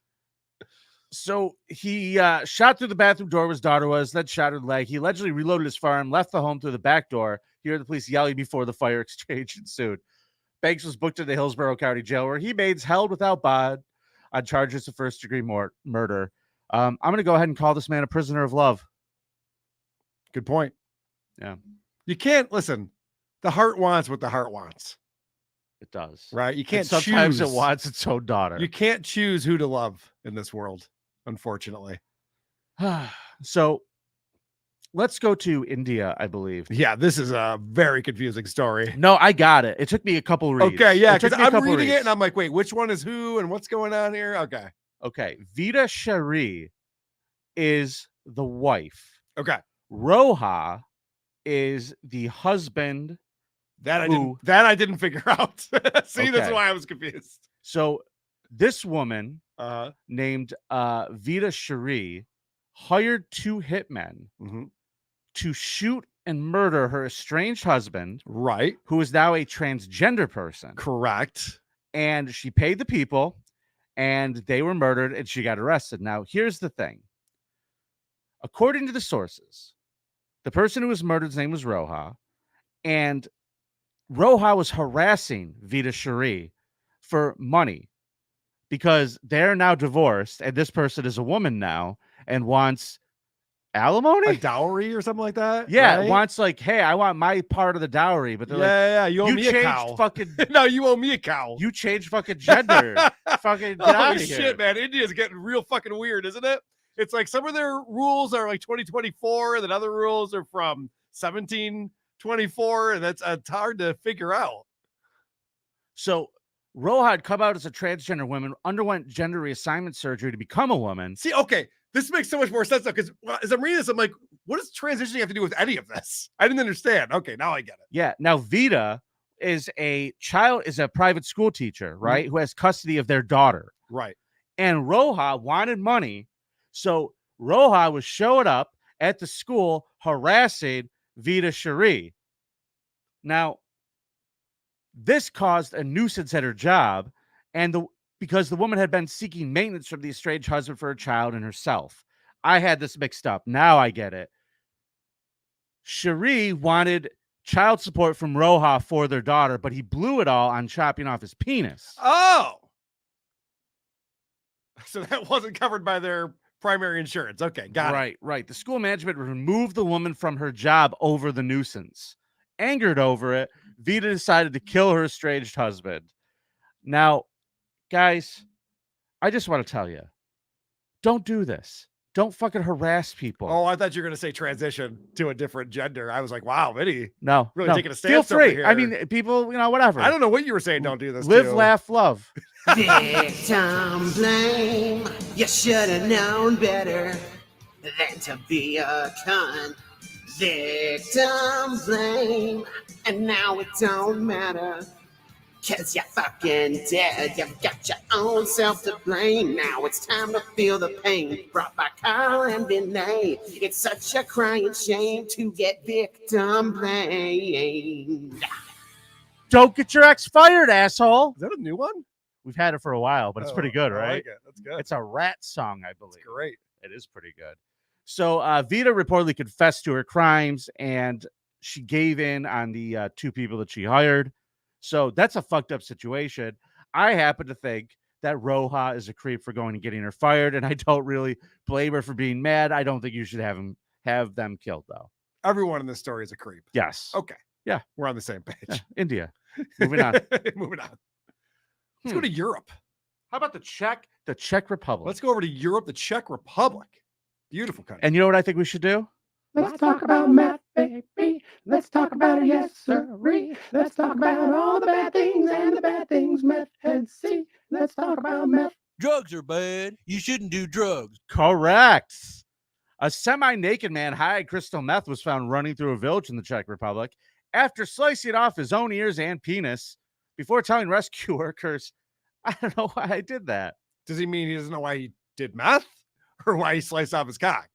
So he shot through the bathroom door where his daughter was, then shot her leg. He allegedly reloaded his firearm, left the home through the back door. He heard the police yelling before the fire exchange ensued. Banks was booked to the Hillsborough County Jail, where he remains held without bond on charges of first-degree murder. I'm going to go ahead and call this man a prisoner of love. Good point. Yeah. You can't listen. The heart wants what the heart wants. It does. Right? You can't Sometimes choose. it wants its own daughter. You can't choose who to love in this world, unfortunately. So let's go to India, I believe. Yeah, this is a very confusing story. No, I got it. It took me a couple reads. Okay, yeah, It took because me a I'm couple reading it reads. and I'm like, wait, which one is who and what's going on here? Okay. Okay. Vida Shari is the wife. Okay. Roha is the husband. That I didn't figure out. See, that's Okay. why I was confused. So this woman named Vida Shari hired 2 hitmen to shoot and murder her estranged husband, right? Who is now a transgender person. Correct. And she paid the people, and they were murdered, and she got arrested. Now, here's the thing. According to the sources, the person who was murdered's name was Roha, and Roha was harassing Vida Shari for money because they're now divorced, and this person is a woman now and wants alimony, a dowry or something like that. Yeah, right? wants like, hey, I want my part of the dowry, but they're Yeah, like, you owe me a changed cow. Fucking no, you owe me a cow. You changed fucking gender. Fucking get out of Holy here. shit, man! India's getting real fucking weird, isn't it? It's like some of their rules are like 2024, and then other rules are from 1724, and that's it's hard to figure out. So Roha had come out as a transgender woman, underwent gender reassignment surgery to become a woman. See, okay, this makes so much more sense though, because as I'm reading this, I'm like, what does transitioning have to do with any of this? I didn't understand. Okay, now I get it. Yeah. Now Vida is a private school teacher, right? Who has custody of their daughter. Right. And Roha wanted money. So Roha was showing up at the school harassing Vida Shari. Now, this caused a nuisance at her job, and because the woman had been seeking maintenance from the estranged husband for her child and herself. I had this mixed up. Now I get it. Shari wanted child support from Roha for their daughter, but he blew it all on chopping off his penis. Oh, so that wasn't covered by their primary insurance. Okay, got it. Right. The school management removed the woman from her job over the nuisance. Angered over it, Vida decided to kill her estranged husband. Now, guys, I just want to tell you, don't do this. Don't fucking harass people. Oh, I thought you were going to say transition to a different gender. I was like, wow, Vinny. No, Really no. taking a Feel stance over free. here. I mean, people, whatever. I don't know what you were saying. Don't do this. Live, to. laugh, love. Victim blame. You should have known better than to be a cunt. Victim blame. And now it don't matter. 'Cause you're fucking dead. You've got your own self to blame. Now it's time to feel the pain brought by Karl and Vinnie. It's such a crying shame to get victim blamed. Don't get your ex fired, asshole. Is that a new one? We've had it for a while, but it's pretty good, I right? like it. That's good. It's a rat song, I believe. It's great. It is pretty good. So Vita reportedly confessed to her crimes, and she gave in on the 2 people that she hired. So that's a fucked up situation. I happen to think that Roja is a creep for going and getting her fired, and I don't really blame her for being mad. I don't think you should have them killed, though. Everyone in this story is a creep. Yes. Okay. Yeah. We're on the same page. Yeah. India. Moving on. Moving on. Let's go to Europe. How about the Czech Republic? Let's go over to Europe, the Czech Republic. Beautiful country. And you know what I think we should do? Let's talk about math, baby. Let's talk about it, yes, sirree. Let's talk about all the bad things and the bad things meth heads see. Let's talk about meth. Drugs are bad. You shouldn't do drugs. Correct. A semi-naked man high crystal meth was found running through a village in the Czech Republic after slicing off his own ears and penis before telling rescue workers, I don't know why I did that. Does he mean he doesn't know why he did meth or why he sliced off his cock?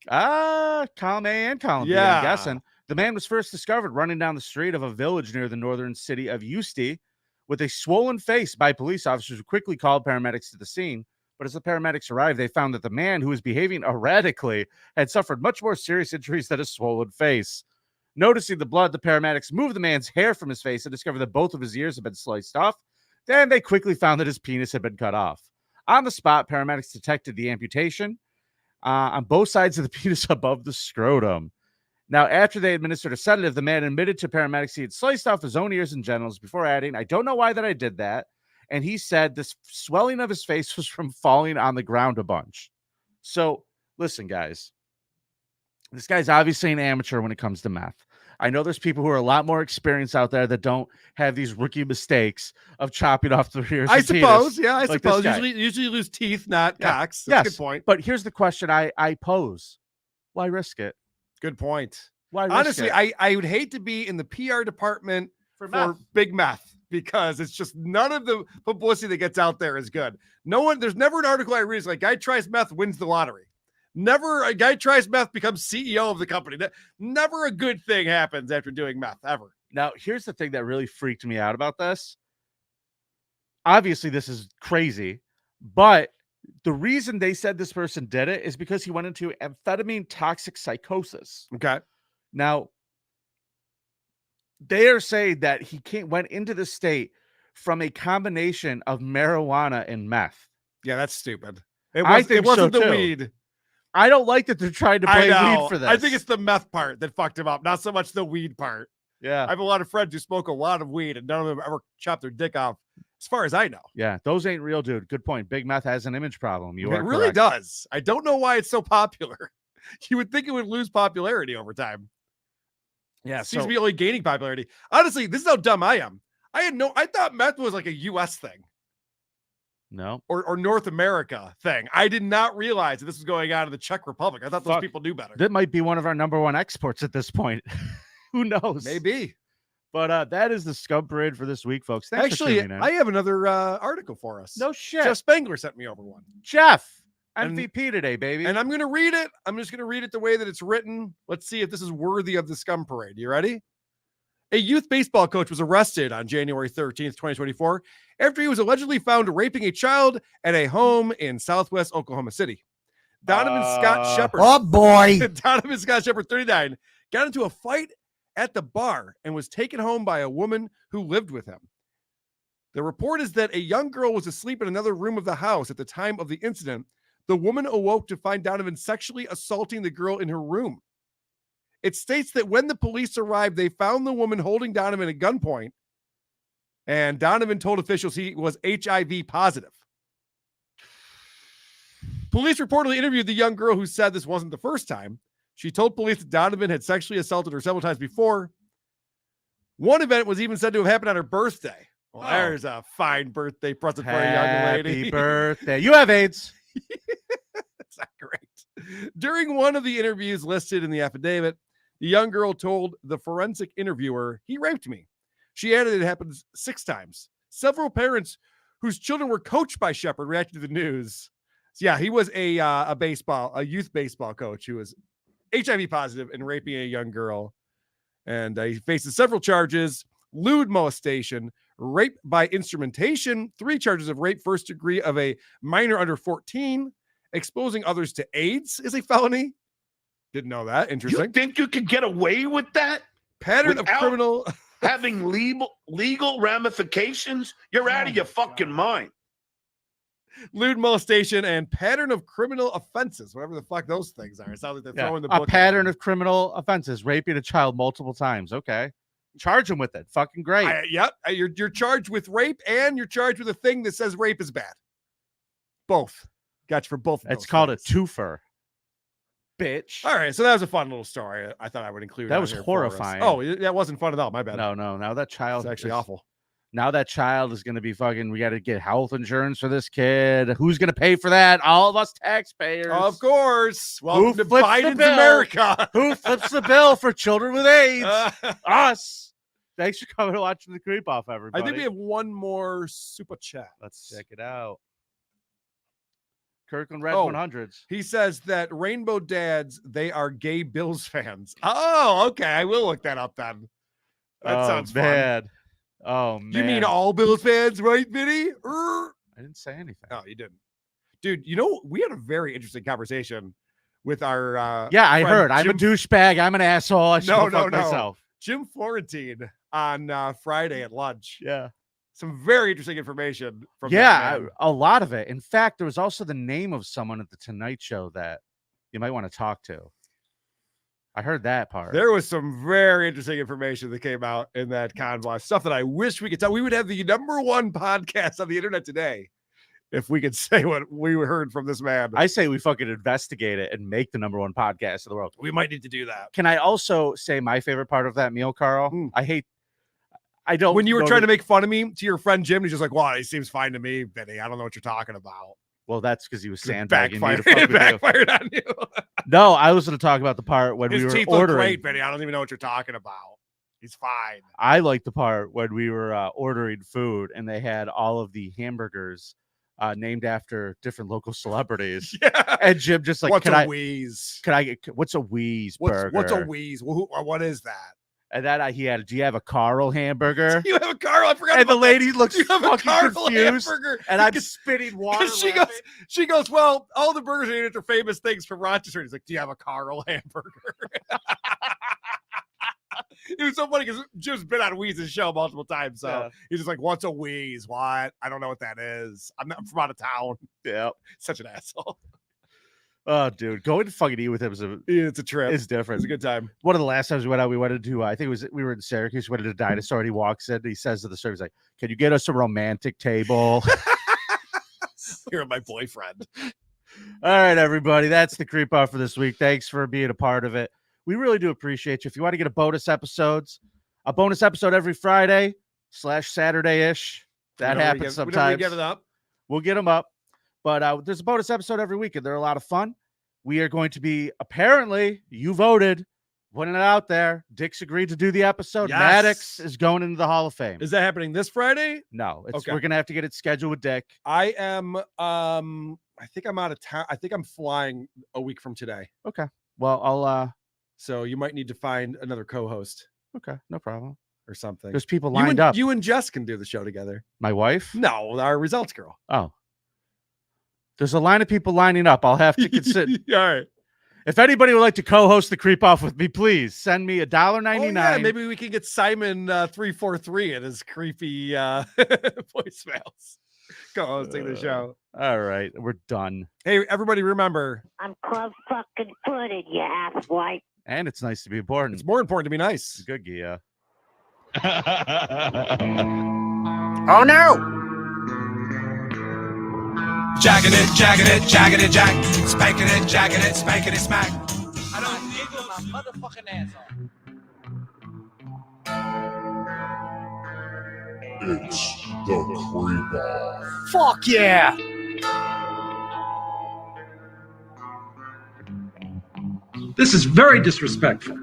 Column A and column B, Yeah. I'm guessing. The man was first discovered running down the street of a village near the northern city of Usti with a swollen face by police officers who quickly called paramedics to the scene. But as the paramedics arrived, they found that the man who was behaving erratically had suffered much more serious injuries than a swollen face. Noticing the blood, the paramedics moved the man's hair from his face and discovered that both of his ears had been sliced off. Then they quickly found that his penis had been cut off. On the spot, paramedics detected the amputation on both sides of the penis above the scrotum. Now, after they administered a sedative, the man admitted to paramedics he had sliced off his own ears and genitals before adding, I don't know why that I did that. And he said this swelling of his face was from falling on the ground a bunch. So, listen, guys. This guy's obviously an amateur when it comes to meth. I know there's people who are a lot more experienced out there that don't have these rookie mistakes of chopping off their ears. I suppose. Penis, Yeah, I like suppose. this guy. Usually you lose teeth, not cocks. That's Yes, a good point. But here's the question I pose. Why risk it? Good point. Why risk Honestly, it? I would hate to be in the PR department For for meth. big meth because it's just none of the publicity that gets out there is good. There's never an article I read. It's like guy tries meth, wins the lottery. Never a guy tries meth, becomes CEO of the company. Never a good thing happens after doing meth, ever. Now, here's the thing that really freaked me out about this. Obviously, this is crazy, but the reason they said this person did it is because he went into amphetamine toxic psychosis. Okay. Now, they are saying that he went into the state from a combination of marijuana and meth. Yeah, that's stupid. I think it wasn't so the too. weed. I don't like that they're trying to blame weed for this. I think it's the meth part that fucked him up, not so much the weed part. Yeah. I have a lot of friends who smoke a lot of weed and none of them ever chop their dick off, as far as I know. Yeah, those ain't real, dude. Good point. Big meth has an image problem. You are It really correct. does. I don't know why it's so popular. You would think it would lose popularity over time. Yeah, It seems so to be only gaining popularity. Honestly, this is how dumb I am. I thought meth was like a US thing no. or North America thing. I did not realize that this was going on in the Czech Republic. I thought those Fuck. people knew better. That might be one of our number one exports at this point. Who knows? Maybe. But that is the Scum Parade for this week, folks. Thanks for Actually, tuning in. I have another article for us. No shit. Jeff Spangler sent me over one. Jeff, And- MVP today, baby. And I'm going to read it. I'm just going to read it the way that it's written. Let's see if this is worthy of the Scum Parade. You ready? A youth baseball coach was arrested on January 13th, 2024, after he was allegedly found raping a child at a home in Southwest Oklahoma City. Donovan Scott Shepard. Oh, boy. Donovan Scott Shepard, 39, got into a fight at the bar and was taken home by a woman who lived with him. The report is that a young girl was asleep in another room of the house at the time of the incident. The woman awoke to find Donovan sexually assaulting the girl in her room. It states that when the police arrived, they found the woman holding Donovan at gunpoint, and Donovan told officials he was HIV positive. Police reportedly interviewed the young girl who said this wasn't the first time. She told police that Donovan had sexually assaulted her several times before. One event was even said to have happened on her birthday. Well, there's a fine birthday present for a young lady. Happy birthday. You have AIDS. That's not great. During one of the interviews listed in the affidavit, the young girl told the forensic interviewer, he raped me. She added it happened 6 times. Several parents whose children were coached by Shepard reacted to the news. So yeah, he was a youth baseball coach who was HIV positive and raping a young girl. And he faces several charges: lewd molestation, rape by instrumentation, 3 charges of rape first degree of a minor under 14. Exposing others to AIDS is a felony. Didn't know that. Interesting. You think you could get away with that? Pattern of without criminal having legal ramifications? You're out of your fucking mind. Lewd molestation and pattern of criminal offenses, whatever the fuck those things are. It sounds like they're throwing the a book. pattern of criminal offenses, raping a child multiple times. Okay, charge him with it. Fucking great. Yep, you're charged with rape and you're charged with a thing that says rape is bad. Both. Got you for both. It's called a twofer. Bitch. All right, so that was a fun little story. I thought I would include. That was horrifying. Oh, that wasn't fun at all. My bad. No. Now that child is actually awful. Now that child is going to be fucking. We got to get health insurance for this kid. Who's going to pay for that? All of us taxpayers. Of course. Welcome Who to flips Biden's the bill? America. Who flips the bill for children with AIDS? Us. Thanks for coming and watching the Creep Off, everybody. I think we have one more super chat. Let's check it out. Kirkland Red 100s. He says that Rainbow Dads, they are gay Bills fans. Oh, okay. I will look that up then. That sounds bad. fun. Oh, man. You mean all Bills fans, right, Vinny? I didn't say anything. Oh, you didn't. Dude, we had a very interesting conversation with our I friend heard. I'm a douchebag. I'm an asshole. I should No, fuck myself. Jim Florentine on Friday at lunch. Yeah. Some very interesting information from that man. A lot of it. In fact, there was also the name of someone at the Tonight Show that you might want to talk to. I heard that part. There was some very interesting information that came out in that convo. Stuff that I wish we could tell. We would have the #1 podcast on the internet today if we could say what we heard from this man. I say we fucking investigate it and make the #1 podcast in the world. We might need to do that. Can I also say my favorite part of that meal, Carl? I don't. When you were trying to make fun of me to your friend Jim, he's just like, "Well, he seems fine to me, Vinny. I don't know what you're talking about." Well, that's because he was sandbagging me to It fuck with you. backfired on you. No, I was going to talk about the part when His we were teeth look ordering. great, Vinny. I don't even know what you're talking about. He's fine. I like the part when we were ordering food and they had all of the hamburgers named after different local celebrities. Yeah. And Jim just like, What's can a I wheeze? Can I get what's a wheeze burger? What's a wheeze? What is that? And then he had, do you have a Carl hamburger? You have a Carl? I forgot. And the about lady that. looks You have a fucking Carl confused. hamburger? And I'm spitting water. She goes, well, all the burgers are named after famous things from Rochester. He's like, do you have a Carl hamburger? It was so funny because Jim's been on Wheeze's show multiple times. So he's just like, what's a wheeze? What? I don't know what that is. I'm from out of town. Yeah. Such an asshole. Oh, dude, going to fucking eat with him it's a trip. It's different. It's a good time. One of the last times we went out, we went into, I think we were in Syracuse, we went into Dinosaur, and he walks in, and he says to the server, he's like, can you get us a romantic table? You're my boyfriend. All right, everybody, that's the Creep Off for this week. Thanks for being a part of it. We really do appreciate you. If you want to get a bonus episode every Friday / Saturday-ish. That happens sometimes. We get it up. We'll get them up. But there's a bonus episode every week, and they're a lot of fun. We are going to be, apparently, you voted, putting it out there. Dick's agreed to do the episode. Yes. Maddox is going into the Hall of Fame. Is that happening this Friday? No, Okay. We're going to have to get it scheduled with Dick. I am, I think I'm out of town. I think I'm flying a week from today. Okay. Well, I'll, so you might need to find another co-host. Okay, no problem. Or something. There's people lined up. You and Jess can do the show together. My wife? No, our results girl. Oh. There's a line of people lining up. I'll have to consider. All right. If anybody would like to co-host the Creep Off with me, please send me $1.99. Oh, yeah, maybe we can get Simon 343 in his creepy voicemails. Co-hosting the show. All right, we're done. Hey, everybody, remember. I'm club fucking footed, you asswipe. And it's nice to be important. It's more important to be nice. Good, yeah. Oh no! Jacking it, jack. Spanking it, jacking it, spanking it, smack. I don't need my motherfucking ass off. It's the Creep Off. Fuck yeah! This is very disrespectful.